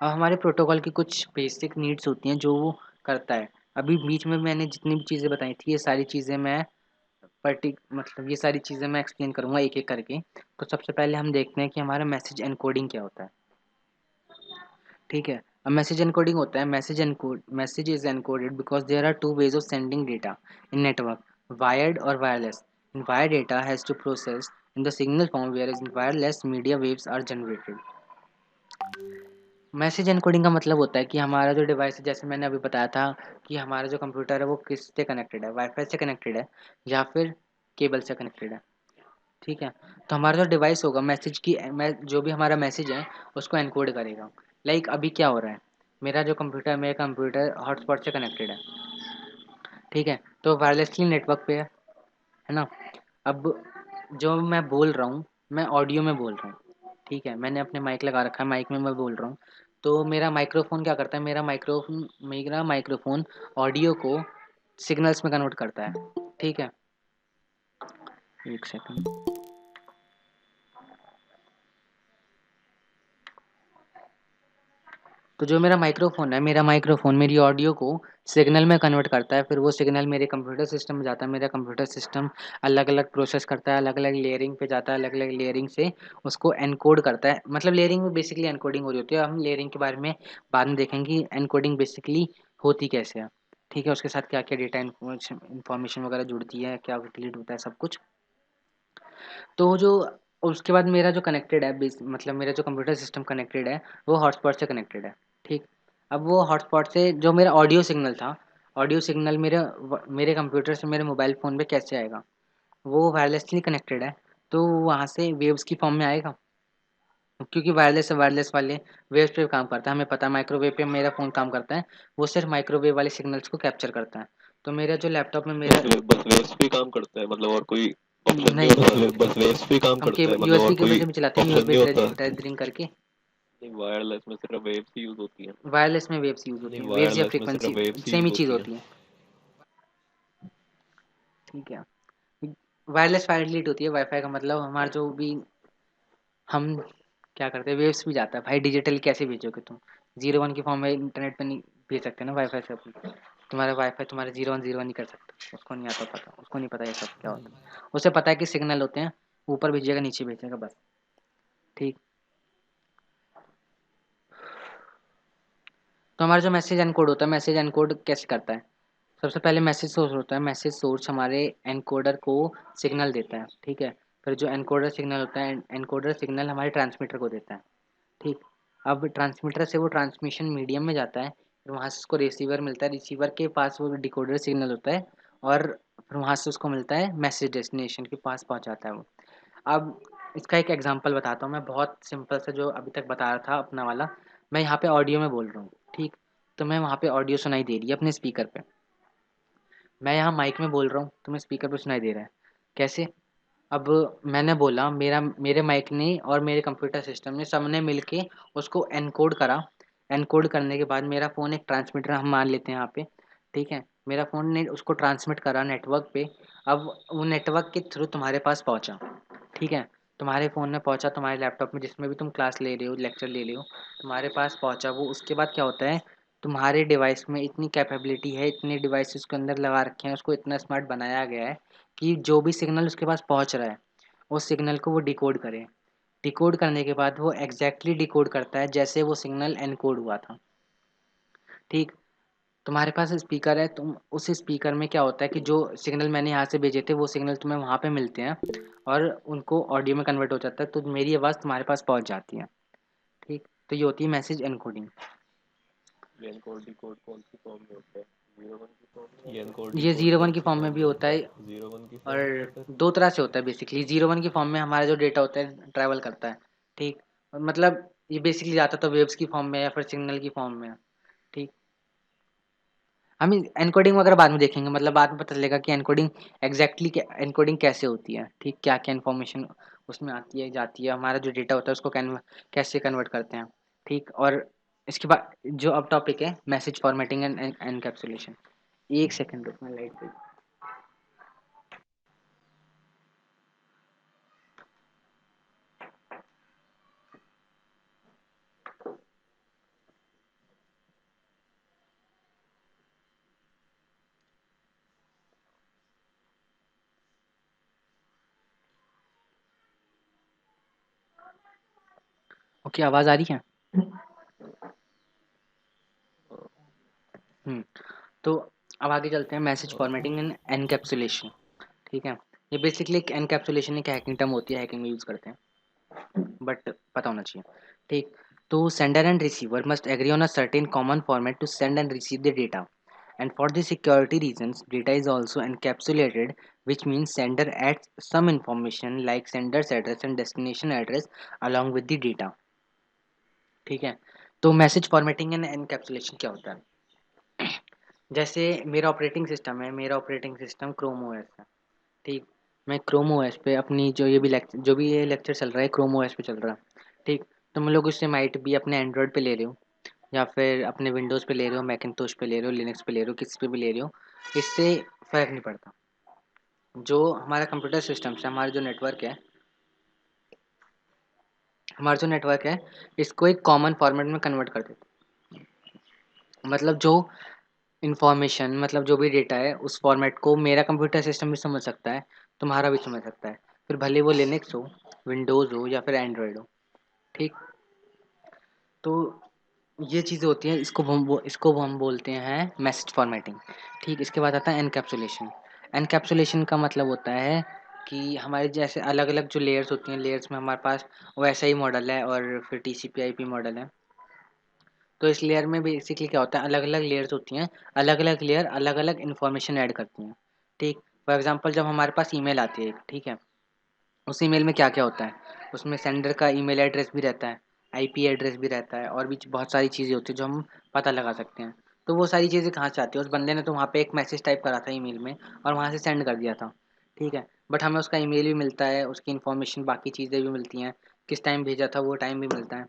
अब हमारे protocol की कुछ basic needs होती हैं जो वो करता है। अभी बीच में मैंने जितनी भी चीज़ें बताई थी, ये सारी चीज़ें मैं मतलब ये सारी चीज़ें मैं एक्सप्लेन करूँगा एक एक करके। तो सबसे पहले हम देखते हैं कि हमारा मैसेज एनकोडिंग क्या होता है, ठीक है। अब मैसेज एनकोडिंग होता है, message is encoded because there are two ways of sending data in network, wired और wireless. In wired data has to process in the signal form, where is in wireless media waves are generated. Message encoding का मतलब होता है कि हमारा जो device है, जैसे मैंने अभी बताया था कि हमारा जो कंप्यूटर है वो किससे कनेक्टेड है, वाईफाई से कनेक्टेड है या फिर केबल से कनेक्टेड है, ठीक है। तो हमारा जो डिवाइस होगा जो भी हमारा मैसेज है उसको एनकोड करेगा। लाइक अभी क्या हो रहा है, मेरा कंप्यूटर हॉटस्पॉट से कनेक्टेड है, ठीक है, तो वायरलेसली नेटवर्क पे है ना। अब जो मैं बोल रहा हूँ, मैं ऑडियो में बोल रहा हूँ, ठीक है, मैंने अपने माइक लगा रखा है, माइक में मैं बोल रहा हूँ, तो मेरा माइक्रोफोन ऑडियो को सिग्नल्स में कन्वर्ट करता है, ठीक है। एक सेकंड। तो जो मेरा माइक्रोफोन मेरी ऑडियो को सिग्नल में कन्वर्ट करता है, फिर वो सिग्नल मेरे कंप्यूटर सिस्टम में जाता है, मेरा कंप्यूटर सिस्टम अलग अलग प्रोसेस करता है, अलग अलग लेयरिंग पे जाता है, अलग अलग लेयरिंग से उसको एनकोड करता है, मतलब लेयरिंग में बेसिकली एनकोडिंग हो रही होती है। हम लेयरिंग के बारे में बाद में देखेंगे एनकोडिंग बेसिकली होती कैसे है, ठीक है, उसके साथ क्या क्या डेटा इन्फॉर्मेशन वगैरह जुड़ती है, क्या डिलीट होता है, सब कुछ। तो जो उसके बाद मेरा जो कनेक्टेड है मतलब मेरा जो कंप्यूटर सिस्टम कनेक्टेड है वो हॉटस्पॉट से कनेक्टेड है, ठीक। अब वो हॉटस्पॉट से जो मेरा ऑडियो सिग्नल था, ऑडियो सिग्नल मेरे कंप्यूटर से मेरे मोबाइल फ़ोन पे कैसे आएगा, वो वायरलेसली कनेक्टेड है, तो वहाँ से वेव्स की फॉर्म में आएगा, क्योंकि वायरलेस वाले वेव्स पे काम करता है, हमें पता है माइक्रोवेव पे मेरा फ़ोन काम करता है, वो सिर्फ माइक्रोवेव वाले सिग्नल्स को कैप्चर करता है। तो मेरा जो लैपटॉप में मेरा बस वेव्स पे काम करता है मतलब और कोई ऑप्शन नहीं नहीं, होता, बस वेव्स पे काम हम करता है केबल मतलब यूएसबी और केबल कोई से भी चलाते हैं, ऑप्शन यूएसबी नहीं होता। टेथरिंग करके। नहीं, वायरलेस में सिर्फ वेव्स ही यूज होती हैं। वायरलेस में वेव्स यूज़ होती नहीं, हैं, वेव्स या वायरलेस में सिर्फ फ्रीक्वेंसी वेव्स ही सेम यूज ही चीज़ होती हैं। होती है, ठीक है। वायरलेस फाइलिट होती है, वाईफाई का मतलब हमारा जो भी हम क्या करते हैं, वेव्स भी जाता है भाई, डिजिटल कैसे भेजोगे तुम, 01 की फॉर्म में इंटरनेट पे नहीं भेज सकते ना वाईफाई से अपन। तुम्हारा वाईफाई तुम्हारे 01 नहीं कर सकता, उसको नहीं आता पता, उसको नहीं पता ये सब क्या होता है, उसे पता है कि सिग्नल होते हैं, ऊपर भेजिएगा नीचे भेजिएगा बस, ठीक। तो हमारा जो मैसेज एनकोड होता है, मैसेज एनकोड कैसे करता है, सबसे पहले मैसेज सोर्स होता है, मैसेज सोर्स हमारे एनकोडर को सिग्नल देता है, ठीक है। फिर जो एनकोडर सिग्नल होता है, एनकोडर सिग्नल हमारे ट्रांसमीटर को देता है, ठीक। अब ट्रांसमीटर से वो ट्रांसमिशन मीडियम में जाता है, फिर वहाँ से उसको रिसीवर मिलता है, रिसीवर के पास वो डिकोडर सिग्नल होता है, और फिर वहाँ से उसको मिलता है मैसेज, डेस्टिनेशन के पास पहुँच जाता है वो। अब इसका एक एग्जांपल बताता हूँ मैं, बहुत सिंपल सा जो अभी तक बता रहा था अपना वाला। मैं यहाँ पे ऑडियो में बोल रहा हूँ, ठीक। तो मैं वहाँ पे ऑडियो सुनाई दे रही है अपने स्पीकर पे। मैं यहाँ माइक में बोल रहा हूँ, तुम्हें स्पीकर पे सुनाई दे रहा है। कैसे? अब मैंने बोला, मेरे माइक ने और मेरे कंप्यूटर सिस्टम ने सबने मिलके उसको एनकोड करा। एनकोड करने के बाद मेरा फ़ोन एक ट्रांसमीटर हम मान लेते हैं यहाँ पे, ठीक है। मेरा फ़ोन ने उसको ट्रांसमिट करा नेटवर्क पे। अब वो नेटवर्क के थ्रू तुम्हारे पास पहुँचा, ठीक है। तुम्हारे फ़ोन में पहुँचा, तुम्हारे लैपटॉप में जिसमें भी तुम क्लास ले रहे हो, लेक्चर ले रहे हो, तुम्हारे पास पहुँचा वो। उसके बाद क्या होता है, तुम्हारे डिवाइस में इतनी कैपेबिलिटी है, इतने डिवाइस उसके अंदर लगा रखे हैं, उसको इतना स्मार्ट बनाया गया है कि जो भी सिग्नल उसके पास पहुँच रहा है, उस सिग्नल को वो डिकोड करे। डिकोड करने के बाद वो एग्जैक्टली डिकोड करता है जैसे वो सिग्नल एनकोड हुआ था, ठीक। तुम्हारे पास स्पीकर है, तुम उस स्पीकर में क्या होता है कि जो सिग्नल मैंने यहाँ से भेजे थे वो सिग्नल तुम्हें वहाँ पे मिलते हैं और उनको ऑडियो में कन्वर्ट हो जाता है, तो मेरी आवाज़ तुम्हारे पास पहुँच जाती है, ठीक। तो ये होती है मैसेज एनकोडिंग। ये एनकोड डिकोड कौन सी फॉर्म में होता है? 01 की फॉर्म में? ये एनकोड ये डिकोड 01 कौन की सी फॉर्म में फॉर्म भी में होता होता है, है? 01 की फॉर्म में और होता है? दो तरह से होता है बेसिकली। 01 की फॉर्म में हमारा जो डेटा होता है ट्रैवल करता है, ठीक। मतलब ये बेसिकली जाता तो वेव्स की फॉर्म में या फिर सिग्नल की फॉर्म में, ठीक। हम एनकोडिंग वगैरह बाद में देखेंगे, मतलब बाद में पता चलेगा कि एनकोडिंग एग्जैक्टली एनकोडिंग कैसे होती है, ठीक। क्या क्या इन्फॉर्मेशन उसमें आती है जाती है, हमारा जो डेटा होता है उसको कैसे कन्वर्ट करते हैं, ठीक। और इसके बाद जो अब टॉपिक है मैसेज फॉर्मेटिंग एंड एनकैप्सुलेशन। एक सेकंड रुकना, लाइट पे। ओके, आवाज़ आ रही है? हम्म। तो अब आगे चलते हैं, मैसेज फॉर्मेटिंग एंड एनकैप्सुलेशन, ठीक है। ये बेसिकली एक एनकैप्सुलेशन एक हैकिंग टर्म होती है, हैकिंग में यूज़ करते हैं, बट पता होना चाहिए, ठीक। तो sender and receiver must agree on a certain common format to send and receive the data, and for the security reasons data is also encapsulated, which means sender adds some information like sender's address and destination address along with the data, ठीक है। तो message formatting and encapsulation क्या होता है? जैसे मेरा operating system Chrome OS है, ठीक। मैं क्रोम ओएस पे अपनी जो भी ये लेक्चर चल रहा है क्रोम ओएस पे चल रहा है, ठीक। तुम लोग उससे माइट भी अपने एंड्रॉयड पे ले रहे हो या फिर अपने विंडोज़ पे ले रहे हो, मैकिन्टोश पे ले रहे हो, लिनक्स पे ले रहे हो, किस पे भी ले रहे हो, इससे फ़र्क नहीं पड़ता। जो हमारा कंप्यूटर सिस्टम से हमारा जो नेटवर्क है इसको एक कॉमन फॉर्मेट में कन्वर्ट कर देता है। मतलब जो इन्फॉर्मेशन, मतलब जो भी डेटा है उस फॉर्मेट को मेरा कंप्यूटर सिस्टम भी समझ सकता है, तुम्हारा भी समझ सकता है, फिर भले वो लिनक्स हो, विंडोज़ हो या फिर एंड्रॉयड हो, ठीक। तो ये चीज़ें होती हैं, इसको हम बोलते हैं मैसेज फॉर्मेटिंग, ठीक। इसके बाद आता है एनकैप्सुलेशन। एनकैप्सुलेशन का मतलब होता है कि हमारे जैसे अलग अलग जो लेयर्स होती हैं, लेयर्स में हमारे पास वैसा ही मॉडल है और फिर टीसीपी आईपी मॉडल है। तो इस लेयर में बेसिकली क्या होता है, अलग अलग लेयर्स होती हैं, अलग अलग लेयर अलग अलग इन्फॉर्मेशन ऐड करती हैं, ठीक। फॉर एग्जांपल जब हमारे पास ईमेल आती है, ठीक है, उस ईमेल में क्या-क्या होता है, उसमें सेंडर का ईमेल एड्रेस भी रहता है, आईपी एड्रेस भी रहता है और भी बहुत सारी चीज़ें होती हैं जो हम पता लगा सकते हैं। तो वो सारी चीज़ें कहाँ से आती हैं? उस बंदे ने तो वहाँ पे एक मैसेज टाइप करा था ईमेल में और वहाँ से सेंड कर दिया था, ठीक है। बट हमें उसका ईमेल भी मिलता है, उसकी इन्फॉर्मेशन बाकी चीज़ें भी मिलती हैं, किस टाइम भेजा था वो टाइम भी मिलता है,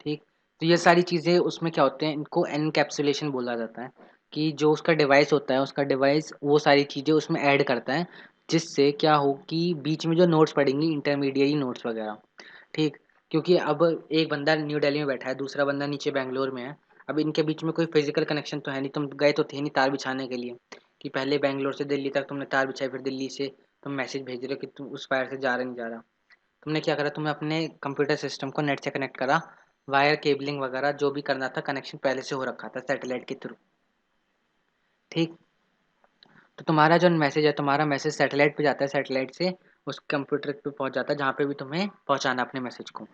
ठीक। तो ये सारी चीज़ें उसमें क्या होते हैं, इनको एनकैप्सुलेशन बोला जाता है कि जो उसका डिवाइस होता है, उसका डिवाइस वो सारी चीज़ें उसमें ऐड करता है, जिससे क्या हो कि बीच में जो नोट्स पड़ेंगी, इंटरमीडिएरी नोट्स वगैरह, ठीक। क्योंकि अब एक बंदा न्यू दिल्ली में बैठा है, दूसरा बंदा नीचे बैंगलोर में है। अब इनके बीच में कोई फिजिकल कनेक्शन तो है नहीं, तुम गए तो थे नहीं तार बिछाने के लिए कि पहले बैंगलोर से दिल्ली तक तुमने तार बिछाई, फिर दिल्ली से तुम मैसेज भेज रहे हो कि तुम उस वायर से जा रहा नहीं जा रहा। तुमने क्या करा, तुमने अपने कंप्यूटर सिस्टम को नेट से कनेक्ट करा, वायर केबलिंग वगैरह जो भी करना था कनेक्शन पहले से हो रखा था सैटेलाइट के थ्रू, ठीक। तो तुम्हारा जो मैसेज है, तुम्हारा मैसेज सैटेलाइट पे जाता है, सैटेलाइट से उस कंप्यूटर पे पहुंच जाता है जहाँ पे भी तुम्हें पहुंचाना अपने मैसेज को,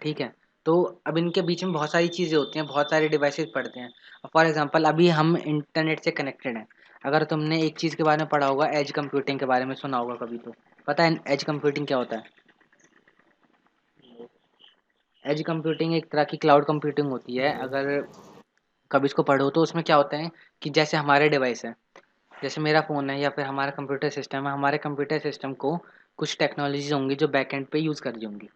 ठीक है। तो अब इनके बीच में बहुत सारी चीज़ें होती हैं, बहुत सारे डिवाइसेस पड़ते हैं। फॉर एग्जांपल अभी हम इंटरनेट से कनेक्टेड हैं। अगर तुमने एक चीज़ के बारे में पढ़ा होगा, एज कंप्यूटिंग के बारे में सुना होगा कभी, तो पता है एज कंप्यूटिंग क्या होता है? एज कंप्यूटिंग एक तरह की क्लाउड कंप्यूटिंग होती है। अगर कभी इसको पढ़ो तो उसमें क्या होता है कि जैसे हमारे डिवाइस है, जैसे मेरा फ़ोन है या फिर हमारा कंप्यूटर सिस्टम है, हमारे कंप्यूटर सिस्टम को कुछ टेक्नोलॉजीज होंगी जो बैकएंड पे यूज़ कर रही होंगी,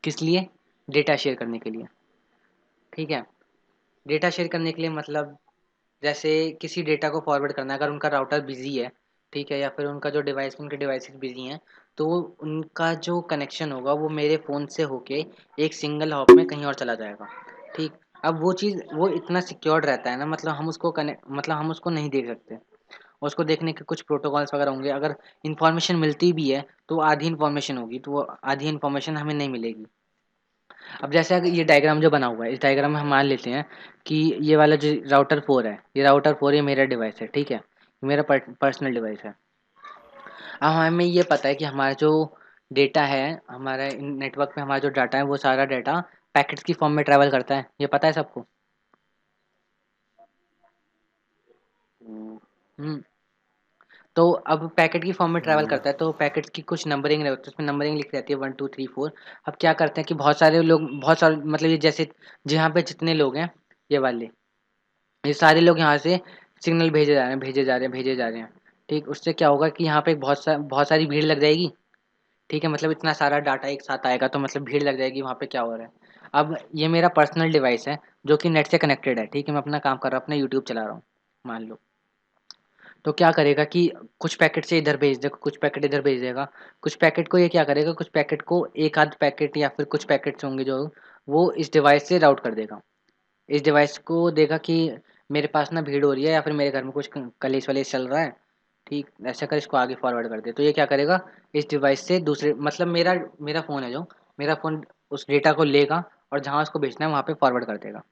किस लिए? डेटा शेयर करने के लिए। ठीक है, डेटा शेयर करने के लिए मतलब जैसे किसी डेटा को फॉरवर्ड करना है, अगर उनका राउटर बिजी है, ठीक है, या फिर उनका जो डिवाइस उनके डिवाइसेस बिजी हैं, तो उनका जो कनेक्शन होगा वो मेरे फ़ोन से होके एक सिंगल हॉप में कहीं और चला जाएगा। ठीक, अब वो चीज़ वो इतना सिक्योर्ड रहता है ना, मतलब हम उसको कनेक्ट मतलब हम उसको नहीं देख सकते। और उसको देखने के कुछ प्रोटोकॉल्स वगैरह होंगे। अगर इन्फॉर्मेशन मिलती भी है तो आधी इन्फॉर्मेशन होगी, तो वो आधी इन्फॉर्मेशन हमें नहीं मिलेगी। अब जैसे अगर ये डायग्राम जो बना हुआ है, इस डायग्राम में हम मान लेते हैं कि ये वाला जो राउटर 4 है, ये राउटर 4 ये मेरा डिवाइस है, ठीक है? मेरा पर्सनल डिवाइस है। अब हमें ये पता है कि हमारा जो डेटा है, हमारा नेटवर्क में हमारा जो डाटा है, वो सारा डाटा पैकेट्स की फॉर्म में ट्रैवल करता है। ये पता है सबको? हम्म, हुँ। तो अब पैकेट की फॉर्म में ट्रैवल हम्म, करता है, तो पैकेट्स की कुछ नंबरिंग रहती है, उसमें नंबरिंग लिखी रहती है 1 2 3 4। अब क्या करते हैं कि बहुत सारे लोग, बहुत सारे मतलब ये जैसे जहाँ पे जितने लोग हैं, ये वाले, ये सारे लोग यहाँ से सिग्नल भेजे जा रहे हैं, भेजे जा रहे हैं, भेजे जा रहे हैं। ठीक, उससे क्या होगा कि यहाँ पे बहुत सारी भीड़ लग जाएगी। ठीक है, मतलब इतना सारा डाटा एक साथ आएगा तो मतलब भीड़ लग जाएगी वहाँ पे, क्या हो रहा है। अब ये मेरा पर्सनल डिवाइस है जो कि नेट से कनेक्टेड है, ठीक है, मैं अपना काम कर रहा हूँ, अपना यूट्यूब चला रहा हूँ, मान लो। तो क्या करेगा कि कुछ पैकेट से इधर भेज देगा, कुछ पैकेट इधर भेज देगा। कुछ पैकेट को ये क्या करेगा, कुछ पैकेट को एक आध पैकेट या फिर कुछ पैकेट्स होंगे जो वो इस डिवाइस से राउट कर देगा। इस डिवाइस को देखा कि मेरे पास ना भीड़ हो रही है या फिर मेरे घर में कुछ कलेश वलेश चल रहा है, ठीक, ऐसा कर इसको आगे फॉरवर्ड कर दे। तो ये क्या करेगा, इस डिवाइस से दूसरे मतलब मेरा मेरा फ़ोन है जो, मेरा फ़ोन उस डेटा को लेगा और जहाँ उसको भेजना है वहाँ पे फॉरवर्ड कर देगा।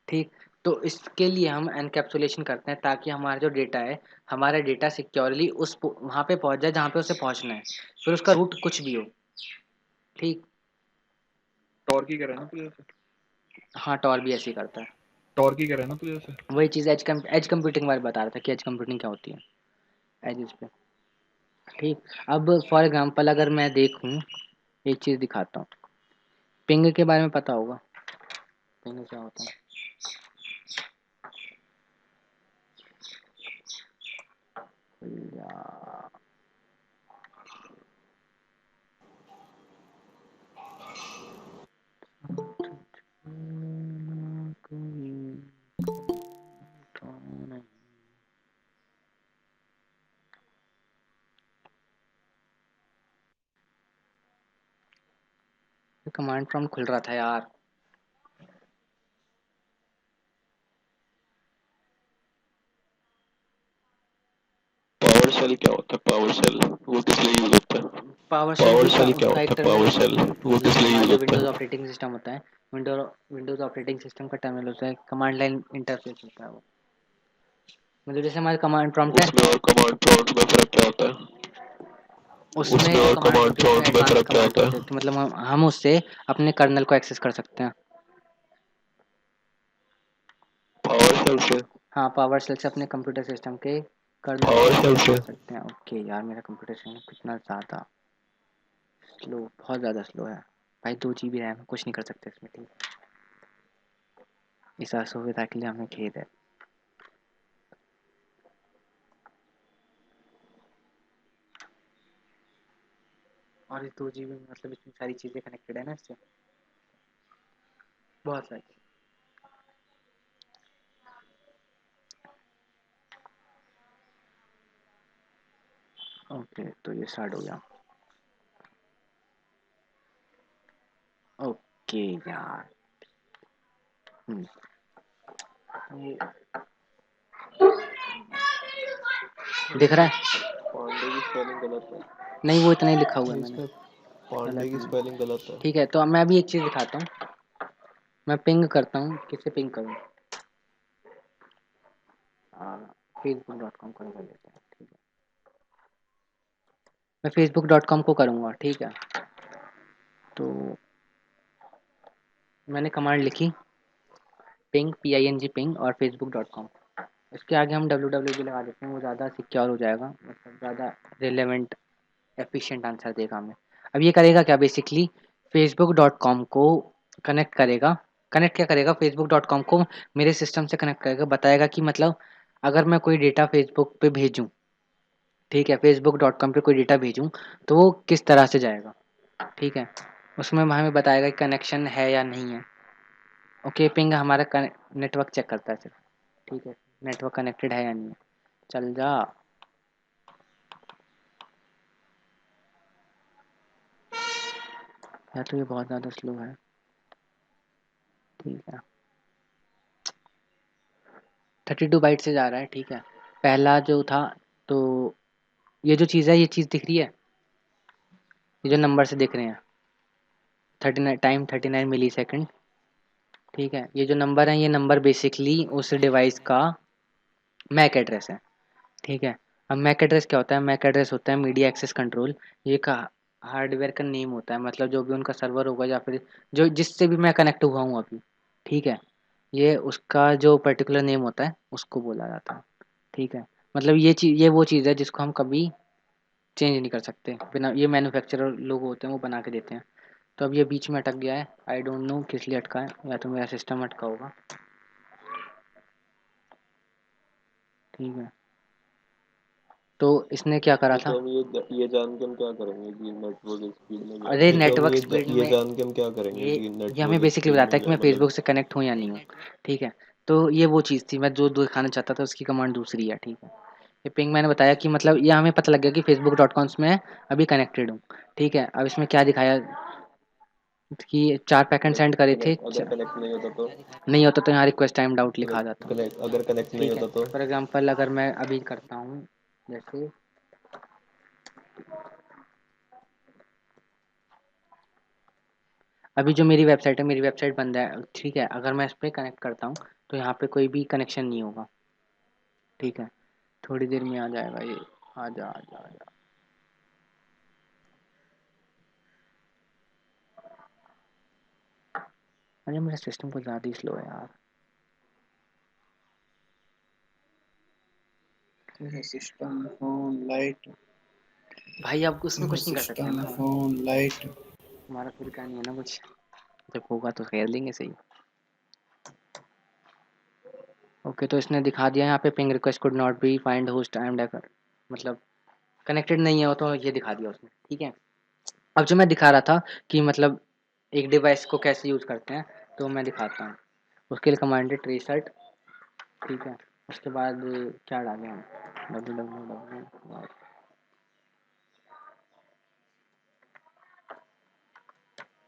ठीक, तो इसके लिए हम एनकैप्सुलेशन करते हैं ताकि हमारा जो डेटा है, हमारा डेटा सिक्योरली उस वहाँ पे पहुँच जाए जहाँ पे उसे पहुँचना है, फिर उसका रूट कुछ भी हो। ठीक, टॉर की कह रहा है ना तू जैसे? हाँ, टॉर भी ऐसे ही करता है। टॉर की कह रहा है ना तू जैसे? वही चीज़ एज कंप्यूटिंग बारे बता रहा था कि एज कंप्यूटिंग क्या होती है, एज पे। ठीक, अब फॉर एग्जांपल अगर मैं देखूं, एक चीज़ दिखाता हूँ। पिंग के बारे में पता होगा, पिंग क्या होता है? या कमांड प्रॉम्प्ट खुल रहा था यार। पावर सेल क्या होता है? पावर सेल वो किस लिए यूज होता है? पावर शेल भी पावर सेल क्या उसका होता एक है? पावर टर्मिनल है। सेल वो जैसे किस लिए हमारा यूज जो होता विंडोज़ है? ऑपरेटिंग सिस्टम होता है, विंडोज़ ऑपरेटिंग सिस्टम का टर्मिनल होता है, कमांड लाइन इंटरफेस होता है वो। मतलब जैसे हमारा कमांड प्रॉम्प्ट है, उसमें और कमांड प्रॉम्प्ट में फर्क क्या होता है? उसमें उसमें जो और कमांड कमांड होती है उसमें प्रॉम्प्ट में एडवांस फर्क क्या कमांड होता होते है? हैं, मतलब हम उससे अपने कर्नल को एक्सेस कर सकते हैं। पावर सेल से? हाँ, पावर शेल से अपने कंप्यूटर सिस्टम के कर्नल को पावर सेल एक्सेस से? कर सकते हैं। ओके यार, मेरा कंप्यूटर सिस्टम कितना ज़्यादा स्लो, बहुत ज़्यादा स्लो है भाई। 2 GB रैम है, कुछ नहीं कर सकते इसमें। ठीक, इस असुविधा के लिए हमें खेद है। और इस 2 GB में मतलब इतनी सारी चीज़ें कनेक्टेड है ना इससे, बहुत सारी। ओके, तो ये स्टार्ट हो गया। ओके यार। हम्म, ये दिख रहा है? पांडे की स्पेलिंग गलत है। नहीं, वो इतना ही लिखा हुआ है नहीं, मैंने, इसमें पांडे गलत की नहीं है। स्पेलिंग गलत है। ठीक है, तो अब मैं अभी एक चीज़ दिखाता हूँ। मैं पिंग करता हूँ, किससे पिंग करूँ? facebook.com कर लेते हैं, ठीक है। मैं facebook.com को करूँगा, ठीक है। तो मैंने कमांड लिखी, पिंग PING पिंग और facebook.com। इसके आगे हम www भी लगा देते हैं, वो ज़्यादा सिक्योर हो जाएगा, मतलब ज़्यादा रिलेवेंट एफिशिएंट आंसर देगा हमें। अब ये करेगा क्या बेसिकली, facebook.com को कनेक्ट करेगा। कनेक्ट क्या करेगा, facebook.com को मेरे सिस्टम से कनेक्ट करेगा, बताएगा कि मतलब अगर मैं कोई डेटा फेसबुक पे भेजूँ, ठीक है, facebook.com पे कोई डेटा भेजूँ तो वो किस तरह से जाएगा, ठीक है। उसमें हमें बताएगा कि कनेक्शन है या नहीं है। ओके, पिंग हमारा नेटवर्क चेक करता है सिर्फ, ठीक है, नेटवर्क कनेक्टेड है या नहीं है। चल जा। या तो ये बहुत ज़्यादा स्लो है, ठीक है। 32 बाइट से जा रहा है, ठीक है। पहला जो था, तो ये जो चीज़ है, ये चीज़ दिख रही है, ये जो नंबर से दिख रहे हैं, 39 टाइम 39 मिली सेकेंड, ठीक है। ये जो नंबर है, ये नंबर बेसिकली उस डिवाइस का मैक एड्रेस है, ठीक है। अब मैक एड्रेस क्या होता है, मैक एड्रेस होता है मीडिया एक्सेस कंट्रोल। ये का हार्डवेयर का नेम होता है, मतलब जो भी उनका सर्वर होगा या फिर जो जिससे भी मैं कनेक्ट हुआ हूँ अभी, ठीक है, ये उसका जो पर्टिकुलर नेम होता है उसको बोला जाता है, ठीक है। मतलब ये चीज़, ये वो चीज़ है जिसको हम कभी चेंज नहीं कर सकते बिना, ये मैन्युफैक्चरर लोग होते हैं वो बना के देते हैं। तो अब ये बीच में अटक गया है, आई डोंट नो किस लिए अटका है, या तो मेरा सिस्टम अटका होगा, ठीक है। तो इसने क्या करा तो था, हम ये जान के हम क्या करेंगे कि नेटवर्क स्पीड में क्या अरे ये तो हम नेटवर्क स्पीड ये में, जान के हम क्या करेंगे ये कि ये हमें नेटवर्क बेसिकली स्पीड बताता में है कि क्या मैं मतलब। फेसबुक से कनेक्ट हूँ या नहीं हूँ, ठीक है। तो ये वो चीज़ थी, मैं जो दिखाना चाहता था उसकी कमांड दूसरी है, ठीक है। ये पिंग मैंने बताया कि मतलब ये हमें पता लग गया कि facebook.com में अभी कनेक्टेड हूँ, ठीक है। अब इसमें क्या दिखाया कि 4 पैकेट सेंड करे थे, अगर कनेक्ट नहीं होता तो नहीं होता तो यहाँ रिक्वेस्ट टाइम आउट लिखा जाता, अगर कनेक्ट नहीं ठीक है। होता तो फॉर एग्जांपल अगर मैं अभी करता हूँ, जैसे अभी जो मेरी वेबसाइट है, मेरी वेबसाइट बंद है, ठीक है। अगर मैं इस पर कनेक्ट करता हूँ तो यहाँ पे कोई भी कनेक्शन नहीं होगा, ठीक है। थोड़ी देर में आ जाएगा ये, आजा आजा आजा। अरे मेरा सिस्टम कुछ ज़्यादा ही स्लो है यार। तेरा सिस्टम फोन लाइट, भाई अब उसमें तेरा कुछ नहीं कर सकते सिस्टम ना, फोन लाइट। हमारा खुद का नहीं है ना कुछ, जब होगा तो खेल देंगे सही। ओके, तो इसने दिखा दिया यहाँ पे ping request could not be find host I am decker, मतलब कनेक्टेड नहीं है वो, तो ये दिखा दिया उसने, ठीक है। अब जो मैं दिखा रहा था कि मतलब एक डिवाइस को कैसे यूज़ करते हैं, तो मैं दिखाता हूँ। उसके लिए कमांड है ट्रेसर्ट, ठीक है। उसके बाद क्या डालें हम, www,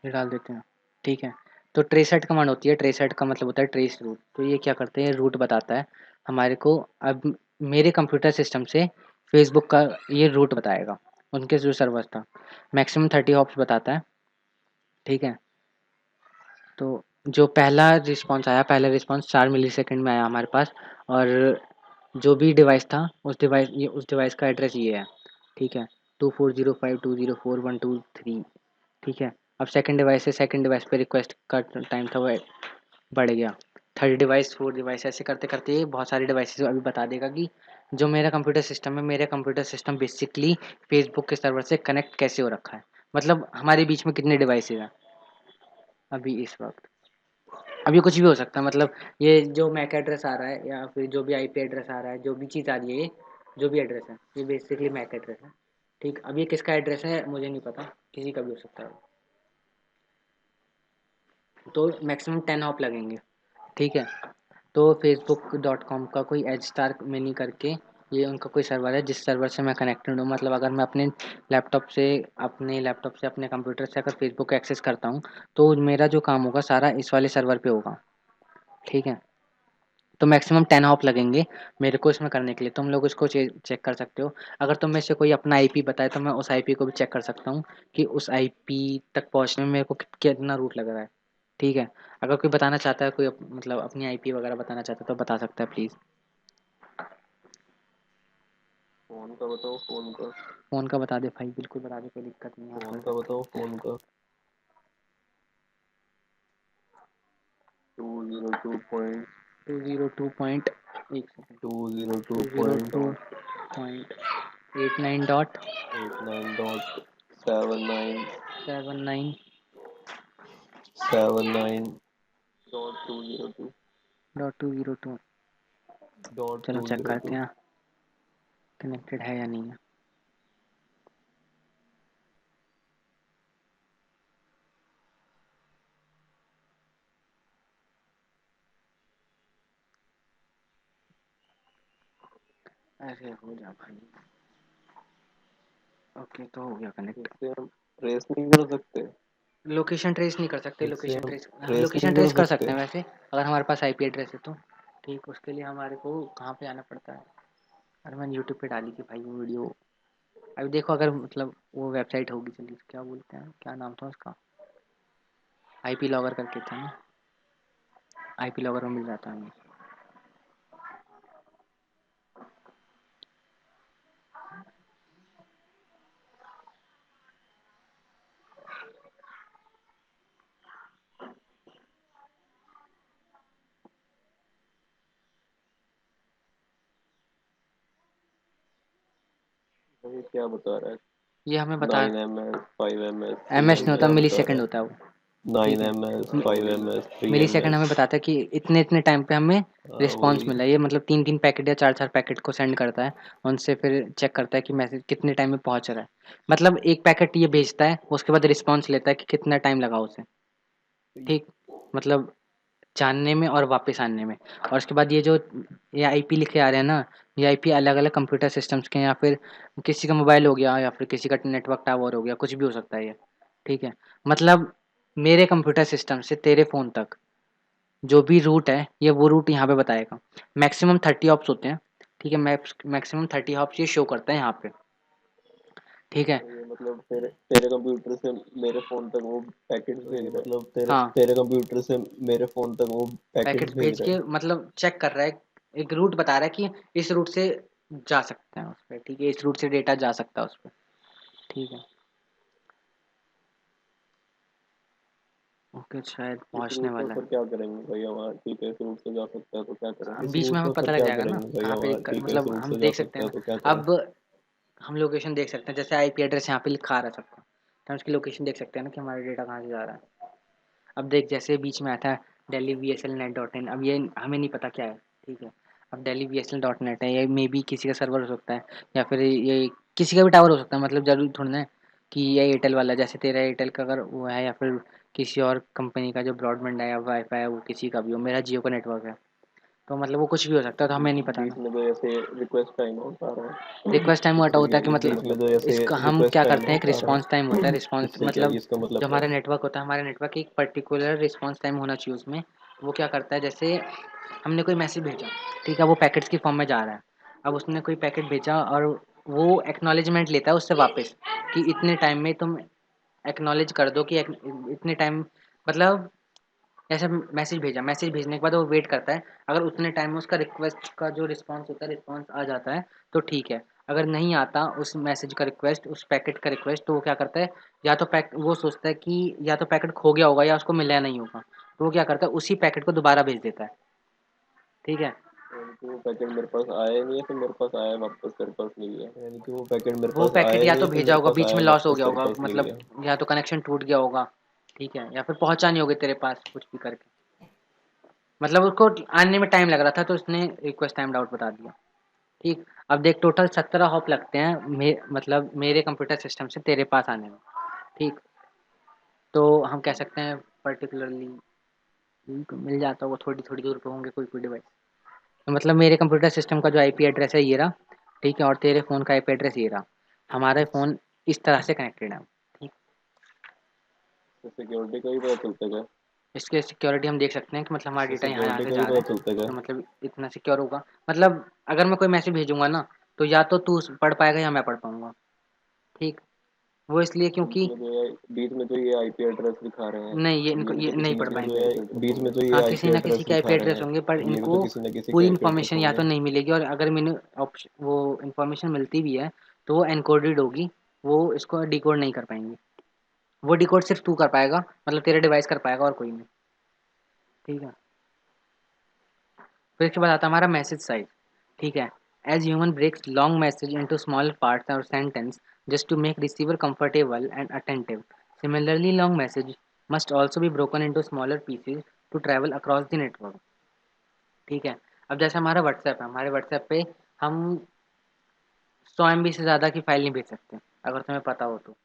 ये डाल देते हैं, ठीक है। तो ट्रेसर्ट कमांड होती है, ट्रेसर्ट का मतलब होता है ट्रेस रूट। तो ये क्या करते हैं, रूट बताता है हमारे को। अब मेरे कंप्यूटर सिस्टम से फेसबुक का ये रूट बताएगा, उनके जो सर्वर था। मैक्सिमम 30 हॉप्स बताता है, ठीक है। तो जो पहला रिस्पॉन्स आया, पहला रिस्पॉन्स 4 मिली सेकेंड में आया हमारे पास। और जो भी डिवाइस था, उस डिवाइस का एड्रेस ये है, ठीक है, 2405204123, ठीक है। अब सेकंड डिवाइस है, सेकंड डिवाइस पे रिक्वेस्ट का टाइम था वो बढ़ गया, थर्ड डिवाइस, फोर्थ डिवाइस, ऐसे करते करते ये बहुत सारी डिवाइसेस अभी बता देगा कि जो मेरा कंप्यूटर सिस्टम है, मेरा कंप्यूटर सिस्टम बेसिकली फेसबुक के सर्वर से कनेक्ट कैसे हो रखा है, मतलब हमारे बीच में कितने डिवाइसेज हैं अभी इस वक्त। अब ये कुछ भी हो सकता है, मतलब ये जो मैक एड्रेस आ रहा है या फिर जो भी आईपी एड्रेस आ रहा है, जो भी चीज़ आ रही है, ये जो भी एड्रेस है, ये बेसिकली मैक एड्रेस है, ठीक। अब ये किसका एड्रेस है मुझे नहीं पता, किसी का भी हो सकता है। तो मैक्सिमम 10 हॉप लगेंगे, ठीक है। तो facebook.com का कोई एज स्टार मिनी करके ये उनका कोई सर्वर है, जिस सर्वर से मैं कनेक्टेड हूँ। मतलब अगर मैं अपने लैपटॉप से अपने कंप्यूटर से अगर फेसबुक एक्सेस करता हूँ, तो मेरा जो काम होगा सारा इस वाले सर्वर पे होगा, ठीक है। तो मैक्सिमम 10 हॉप लगेंगे मेरे को इसमें करने के लिए। तुम लोग इसको चेक कर सकते हो। अगर तुम में से कोई अपना आईपी बताए तो मैं उस आईपी को भी चेक कर सकता हूँ कि उस आईपी तक पहुँचने में मेरे को कितना रूट लग रहा है, ठीक है। अगर कोई बताना चाहता है, कोई मतलब अपनी आईपी वगैरह बताना चाहता है तो बता सकता है प्लीज़। फोन का बताओ, फोन का। फ़ोन का बता दे भाई, बिल्कुल बता दे, कोई दिक्कत नहीं है, आप कर फोन का सकते बताओ, हो। फोन का। 202 202 एक सेकेंड, 202 202.89 डॉट 89 डॉट 79 79 .202 .202 चलो चेक करते हैं कनेक्टेड है या नहीं है। ऐसे हो जा भाई। ओके तो हो गया कनेक्ट। इससे हम ट्रेस नहीं कर सकते। लोकेशन ट्रेस नहीं कर सकते। इससे हम हम ट्रेस लोकेशन नहीं कर ट्रेस कर सकते सकते। हैं वैसे, अगर हमारे पास आईपी एड्रेस है तो। ठीक, उसके लिए हमारे को कहाँ पे आना पड़ता है। अरे मैंने यूट्यूब पे डाली थी भाई वो वीडियो। अभी देखो अगर मतलब वो वेबसाइट होगी, चलिए क्या बोलते हैं, क्या नाम था उसका, आईपी लॉगर करके था ना, आईपी लॉगर में मिल जाता है हमें। ये क्या बता रहा है? ये हमें बता, 9 ms 5 ms एम एस 3 नहीं होता, ms मिली बता सेकेंड रहा होता है वो। है। ठीक है, 9 ms 5 ms मिली 3 सेकेंड ms। हमें बताता है कि इतने इतने टाइम पे हमें रिस्पॉन्स वही। मिला। ये मतलब 3 3 पैकेट या 4 4 पैकेट को सेंड करता है, उनसे फिर चेक करता है कि मैसेज कितने टाइम में पहुंच रहा है। मतलब एक पैकेट ये भेजता है, उसके बाद रिस्पॉन्स लेता है कि कितना टाइम लगा उसे। ठीक, मतलब जानने में और वापस आने में। और उसके बाद ये जो ये आईपी लिखे आ रहे हैं ना, ये आईपी अलग अलग कंप्यूटर सिस्टम्स के हैं, या फिर किसी का मोबाइल हो गया, या फिर किसी का नेटवर्क टावर हो गया, कुछ भी हो सकता है ये। ठीक है, मतलब मेरे कंप्यूटर सिस्टम से तेरे फ़ोन तक जो भी रूट है, ये वो रूट यहाँ पे बताएगा। मैक्सिमम 30 हॉप्स होते हैं। ठीक है, मैक्सिमम 30 हॉप्स ये शो करता है यहाँ पे। ठीक है, ये मतलब तेरे तेरे कंप्यूटर से मेरे फोन तक वो पैकेट्स भेज रहा है। मतलब तेरे हाँ, तेरे कंप्यूटर से मेरे फोन तक वो पैकेट्स पैकेट्स भेज भेज रहा के है। मतलब चेक कर रहा है, एक रूट बता रहा है कि इस रूट से जा सकते हैं उस पर। ठीक है, इस रूट से डेटा जा सकता है उस पर। ठीक है, ओके शायद इस पहुँचने रूट पर वाला है। फिर क्या करेंगे भैया? वहाँ ठीक है, इस रूट से जा सकता है तो क्या करेंगे? इस बीच में रूट हमें पर फिर पता लग क्या जाएगा ना करेंगे भैया? कहाँ पे वहाँ ठीक है, इस मतलब रूट हम से जा देख सकते सकता हैं है ना। तो क्या करें? अब हम लोकेशन देख सकते हैं, जैसे आईपी एड्रेस यहाँ पे लिखा आ रहा है सबका, तो हम उसकी लोकेशन देख सकते हैं ना कि हमारा डेटा कहाँ से जा रहा है। अब देख, जैसे बीच में आया था दिल्ली VSLNet.in, अब ये हमें नहीं पता क्या है। ठीक है, अब दिल्ली VSL.net है, ये मे बी किसी का सर्वर हो सकता है, या फिर ये किसी का भी टावर हो सकता है। मतलब जरूरी थोड़ा ना है कि ये एयरटेल वाला, जैसे तेरा एयरटेल का अगर वो है, या फिर किसी और कंपनी का जो ब्रॉडबैंड है या वाईफाई है, वो किसी का भी हो, मेरा जियो का नेटवर्क है, तो मतलब वो कुछ भी हो सकता है, तो हमें नहीं पता बीच ना। में तो ऐसे रिक्वेस्ट टाइम आउट आ रहा है। रिक्वेस्ट टाइम इसका होता ये है कि बीच में तो मतलब ऐसे इसका हम रिक्वेस्ट क्या टाइम करते हैं, एक आउट आ रहा रिस्पॉन्स टाइम होता है। है। रिस्पॉन्स इससे क्या मतलब इसका जो मतलब क्या हमारा है? नेटवर्क होता है, हमारे नेटवर्क एक पर्टिकुलर रिस्पॉन्स टाइम होना चाहिए उसमें। वो क्या करता है, जैसे हमने कोई मैसेज भेजा, ठीक है, वो पैकेट्स की फॉर्म में जा रहा है। अब उसने कोई पैकेट भेजा और वो एक्नॉलेजमेंट लेता है उससे वापस, कि इतने टाइम में तुम एक्नॉलेज कर दो कि इतने टाइम, मतलब जैसे मैसेज भेजा, मैसेज भेजने के बाद वो वेट करता है। अगर उतने टाइम में उसका रिक्वेस्ट का जो रिस्पॉन्स होता है, रिस्पॉन्स आ जाता है तो ठीक है। अगर नहीं आता उस मैसेज का रिक्वेस्ट, उस पैकेट का रिक्वेस्ट, तो वो क्या करता है, या तो पैक वो सोचता है कि या तो पैकेट खो गया होगा या उसको मिला नहीं होगा, तो वो क्या करता है, उसी पैकेट को दोबारा भेज देता है। ठीक है, यानी कि वो पैकेट मेरे पास आया नहीं है, फिर मेरे पास आया वापस तेरे पास नहीं गया। यानी कि वो पैकेट मेरे वो पास पैकेट आया या नहीं तो है, फिर भेजा मेरे होगा, पास बीच आया में लॉस हो वापस गया तेरे होगा, पास नहीं मतलब गया। या तो कनेक्शन टूट गया होगा। ठीक है, या फिर पहुंचा नहीं होगा तेरे पास, कुछ भी करके, मतलब उसको आने में टाइम लग रहा था तो उसने रिक्वेस्ट टाइम आउट बता दिया। ठीक, अब देख टोटल 17 हॉप लगते हैं मतलब मेरे कंप्यूटर सिस्टम से तेरे पास आने में। ठीक, तो हम कह सकते हैं पर्टिकुलरली मिल जाता होगा, थोड़ी थोड़ी दूर पे होंगे कोई कोई डिवाइस। तो मतलब मेरे कंप्यूटर सिस्टम का जो आईपी एड्रेस है ये रहा। ठीक है, और तेरे फ़ोन का आईपी एड्रेस ये रहा। हमारे फ़ोन इस तरह से कनेक्टेड है। ठीक, तो सिक्योरिटी का ही पता चलता क्या? इसके सिक्योरिटी हम देख सकते हैं कि मतलब हमारा इससे डेटा यहाँ यहाँ सिक्योरिटी से का ही जा रहा पता है, चलता क्या? तो मतलब इतना सिक्योर होगा। मतलब अगर मैं कोई मैसेज भेजूंगा ना, तो या तो तू पढ़ पाएगा या मैं पढ़ पाऊंगा। ठीक, वो इसलिए क्योंकि बीच में तो ये आईपी एड्रेस दिखा रहे हैं। नहीं, अब ये भी ये तो नहीं किसी न पढ़ किसी पाएंगे। के बीच में तो ये हाँ, किसी आईपी ना किसी एड्रेस के आईपी दिखा रहे एड्रेस हैं। होंगे, पर अब ये भी इनको तो किसी न किसी के पूरी आईपी एड्रेस इन्फॉर्मेशन या होंगे। तो नहीं मिलेगी, और अगर मैंने वो इन्फॉर्मेशन मिलती भी है तो वो एनकोडेड होगी। वो इसको डिकोड नहीं कर पाएंगे। वो डिकोड सिर्फ तू कर पाएगा, मतलब तेरा डिवाइस कर पाएगा, और कोई नहीं। ठीक है, फिर इसके बाद आता है हमारा मैसेज साइज। ठीक है, as human breaks long message into small parts और sentence just to make receiver comfortable and attentive, similarly long message must also be broken into smaller pieces to travel across the network। ठीक है। अब जैसे हमारा WhatsApp है, हमारे WhatsApp पे हम 100 MB से ज़्यादा की फाइल नहीं भेज सकते, अगर तुम्हें पता हो तो।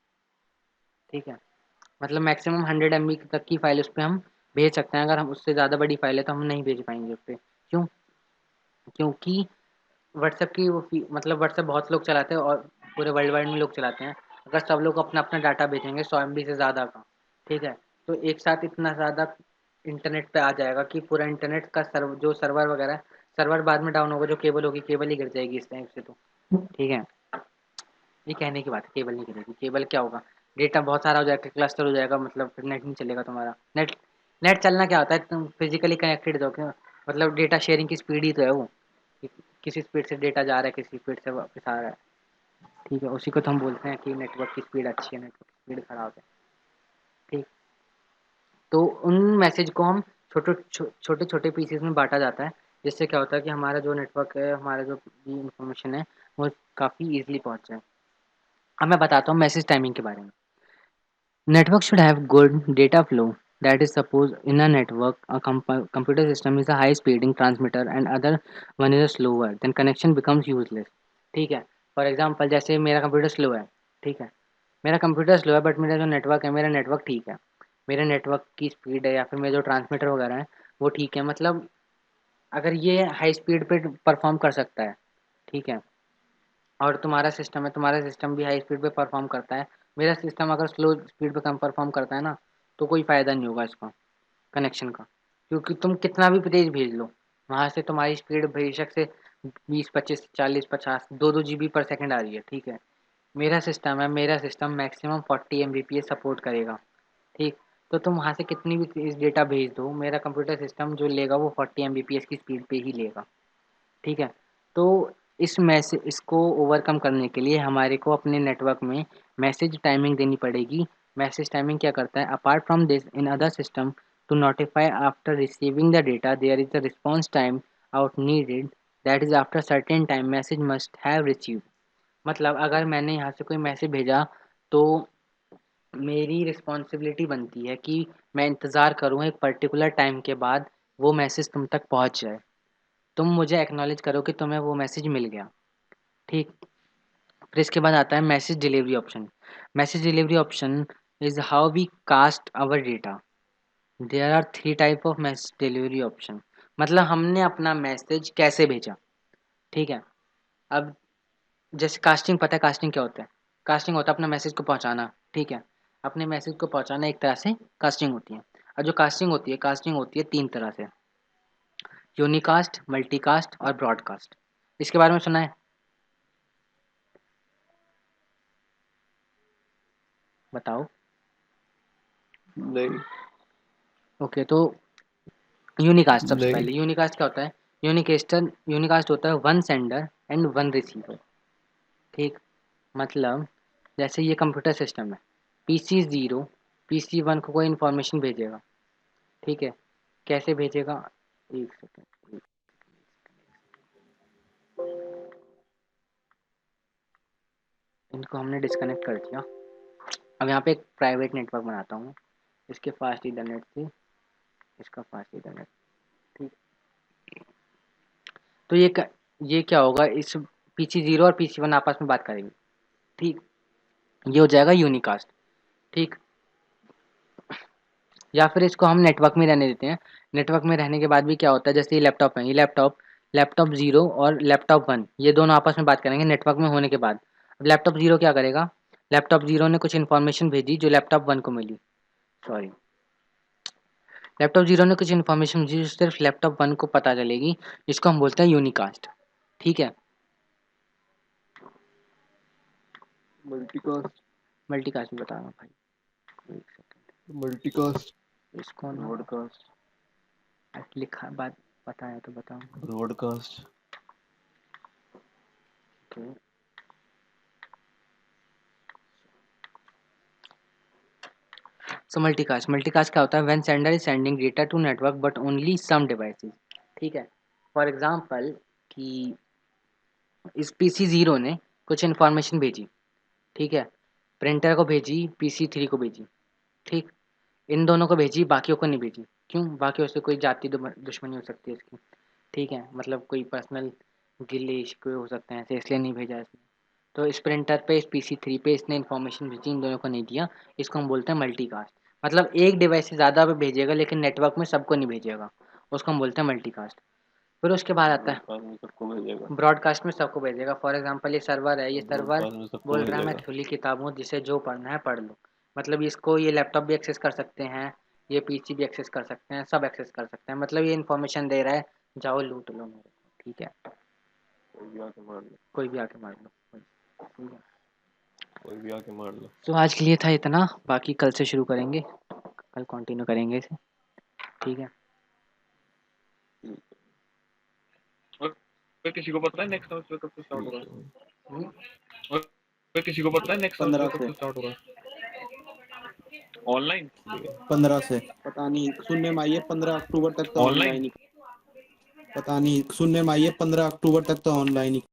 ठीक है। मतलब मैक्सिमम 100 MB तक की फाइल उस पर हम भेज सकते हैं, अगर हम उससे ज़्यादा बड़ी फाइल है तो हम नहीं भेज पाएंगे उस पर। क्यों? क्योंकि व्हाट्सएप की मतलब व्हाट्सएप बहुत लोग चलाते हैं और पूरे वर्ल्ड वाइड में लोग चलाते हैं। अगर सब लोग अपना अपना डाटा भेजेंगे 100 MB से ज़्यादा का, ठीक है, तो एक साथ इतना ज़्यादा इंटरनेट पे आ जाएगा कि पूरा इंटरनेट का जो सर्वर वगैरह, सर्वर बाद में डाउन होगा, जो केबल होगी केबल ही गिर जाएगी इस टाइम से तो। ठीक है। ये कहने की बात है, केबल नहीं गिरेगी। केबल क्या होगा, डेटा बहुत सारा हो जाएगा, क्लस्टर हो जाएगा, मतलब फिर नेट नहीं चलेगा तुम्हारा। नेट नेट चलना क्या होता है, तुम फिजिकली कनेक्टेड हो क्या, मतलब डेटा शेयरिंग की स्पीड ही तो है वो, किसी स्पीड से डेटा जा रहा है, किसी स्पीड से वापस आ रहा है। ठीक है, उसी को तो हम बोलते हैं कि नेटवर्क की स्पीड अच्छी है, नेटवर्क की स्पीड खराब है। ठीक। तो उन मैसेज को हम छोटे छोटे पीसेस में बांटा जाता है, जिससे क्या होता है कि हमारा जो नेटवर्क है, हमारा जो भी इंफॉर्मेशन है, वो काफ़ी ईजिली पहुंच जाए। अब मैं बताता हूँ मैसेज टाइमिंग के बारे में। Network should have good data flow. That is, suppose in a network, a computer system is a high-speeding transmitter and other one is a slower, then connection becomes useless. ठीक है। For example जैसे मेरा computer slow है, ठीक है, मेरा computer slow है but मेरा जो नेटवर्क है, मेरा नेटवर्क ठीक है, मेरे नेटवर्क की स्पीड है या फिर मेरे जो ट्रांसमीटर वगैरह है वो ठीक है। मतलब अगर ये हाई स्पीड पे परफॉर्म कर सकता है, ठीक है, और तुम्हारा सिस्टम है, तुम्हारा सिस्टम भी हाई स्पीड पे परफॉर्म करता है, मेरा सिस्टम अगर स्लो स्पीड पे कम परफॉर्म करता है ना, तो कोई फ़ायदा नहीं होगा इसका, कनेक्शन का। क्योंकि तुम कितना भी तेज भेज लो, वहाँ से तुम्हारी स्पीड बेशक से 20 25 40 50 2 2 GB पर सेकंड आ रही है, ठीक है। मेरा सिस्टम है, मेरा सिस्टम मैक्सिमम 40 Mbps सपोर्ट करेगा। ठीक। तो तुम वहाँ से कितनी भी तेज डेटा भेज दो, मेरा कंप्यूटर सिस्टम जो लेगा वो 40 Mbps की स्पीड पे ही लेगा। ठीक है। तो इस मैसेज इसको ओवरकम करने के लिए हमारे को अपने नेटवर्क में मैसेज टाइमिंग देनी पड़ेगी। मैसेज टाइमिंग क्या करता है, apart from this in other system to notify after receiving the data there is the response time out needed, that is after certain time message must have received. मतलब अगर मैंने यहाँ से कोई मैसेज भेजा तो मेरी रिस्पॉन्सिबिलिटी बनती है कि मैं इंतज़ार करूँ एक पर्टिकुलर टाइम के बाद वो मैसेज तुम तक पहुँच जाए, तुम मुझे एक्नॉलेज करो कि तुम्हें वो मैसेज मिल गया। ठीक। फिर इसके बाद आता है message delivery option. Message delivery option is how we cast our data. There are 3 type of message delivery option. मतलब हमने अपना मैसेज कैसे भेजा। ठीक है। अब जैसे कास्टिंग, पता है कास्टिंग क्या होता है? कास्टिंग होता है अपना मैसेज को पहुंचाना। ठीक है। अपने मैसेज को पहुंचाना एक तरह से कास्टिंग होती है। और जो कास्टिंग होती है 3 तरह से, यूनिकास्ट, मल्टीकास्ट और ब्रॉडकास्ट। इसके बारे में सुना है? बताओ। नहीं। ओके, तो यूनिकास्ट सबसे नहीं। पहले, यूनिकास्ट क्या होता है? यूनिकास्ट होता है one sender and one receiver. ठीक। मतलब जैसे ये कंप्यूटर सिस्टम है, PC 0 PC 1 को कोई इन्फॉर्मेशन भेजेगा। ठीक है। कैसे भेजेगा? एक सेकेंड, इनको हमने डिस्कनेक्ट कर दिया। अब यहाँ पे एक प्राइवेट नेटवर्क बनाता हूँ, इसके फास्ट इथरनेट से इसका फास्ट इथरनेट। ठीक। तो ये क्या होगा, इस PC 0 और PC 1 आपस में बात करेंगे। ठीक। ये हो जाएगा यूनिकास्ट। ठीक। या फिर इसको हम नेटवर्क में रहने देते हैं। नेटवर्क में रहने के बाद भी क्या होता है, जैसे ये लैपटॉप है, ये लैपटॉप 0 और लैपटॉप 1 ये दोनों आपस में बात करेंगे नेटवर्क में होने के बाद। अब लैपटॉप 0 क्या करेगा, लैपटॉप 0 ने कुछ इन्फॉर्मेशन भेजी जो लैपटॉप 1 को मिली। सॉरी, लैपटॉप 0 ने कुछ इन्फॉर्मेशन भेजी जो सिर्फ लैपटॉप 1 को पता चलेगी। इसको हम बोलते हैं यूनिकास्ट। ठीक है। मल्टीकास्ट। मल्टीकास्ट में बता रहा हूँ भाई, एक सेकंड। मल्टीकास्ट। इसको ना ब्रॉडकास्ट। लिखा बात पता है तो बताओ। ब्रॉडकास्ट। तो सो मल्टीकास्ट क्या होता है, when sender is sending data to network but only some devices. ठीक है। फॉर एग्जांपल कि इस PC 0 ने कुछ इन्फॉर्मेशन भेजी। ठीक है। प्रिंटर को भेजी, PC 3 को भेजी। ठीक। इन दोनों को भेजी, बाकियों को नहीं भेजी। क्यों? बाकियों से कोई जाति दुश्मनी हो सकती है इसकी, ठीक है, मतलब कोई पर्सनल गिले शिकवे हो सकते हैं ऐसे, इसलिए नहीं भेजा इसने। तो इस प्रिंटर पे, इस PC3 पे इसने इन्फॉर्मेशन भेजी, इन दोनों को नहीं दिया। इसको हम बोलते हैं मल्टीकास्ट। मतलब एक डिवाइस से ज़्यादा पे भेजेगा लेकिन नेटवर्क में सबको नहीं भेजेगा, उसको हम बोलते हैं मल्टीकास्ट। फिर उसके बाद आता है ब्रॉडकास्ट में सबको भेजेगा। ब्रॉडकास्ट में सबको भेजेगा। फॉर एग्जांपल ये सर्वर है, ये सर्वर ब्रॉडकास्ट में सबको बोल रहा है मैं भेजेगा। खुली किताब हूँ, जिसे जो पढ़ना है पढ़ लो। मतलब इसको ये लैपटॉप भी एक्सेस कर सकते हैं, ये PC भी एक्सेस कर सकते हैं, सब एक्सेस कर सकते हैं। मतलब ये इन्फॉर्मेशन दे रहा है, जाओ लूट लो मेरे को, ठीक है, कोई भी आके मार लो, कोई भी आके मार लो, ठीक है। कोई भी आके मार लो। तो आज के लिए था इतना, बाकी कल से शुरू करेंगे, कल कंटिन्यू करेंगे इसे, ठीक है। और किसी को पता है नेक्स्ट सेमेस्टर कब से स्टार्ट होगा? हम्म? और किसी को पता है नेक्स्ट 15 सेमेस्टर कब से स्टार्ट होगा? ऑनलाइन 15 से पता नहीं, सुनने में आई है 15 अक्टूबर तक तो ऑनलाइन ऑनलाइन ही। पता नहीं, सुनने में आई है 15 अक्टूबर तक तो ऑनलाइन ही।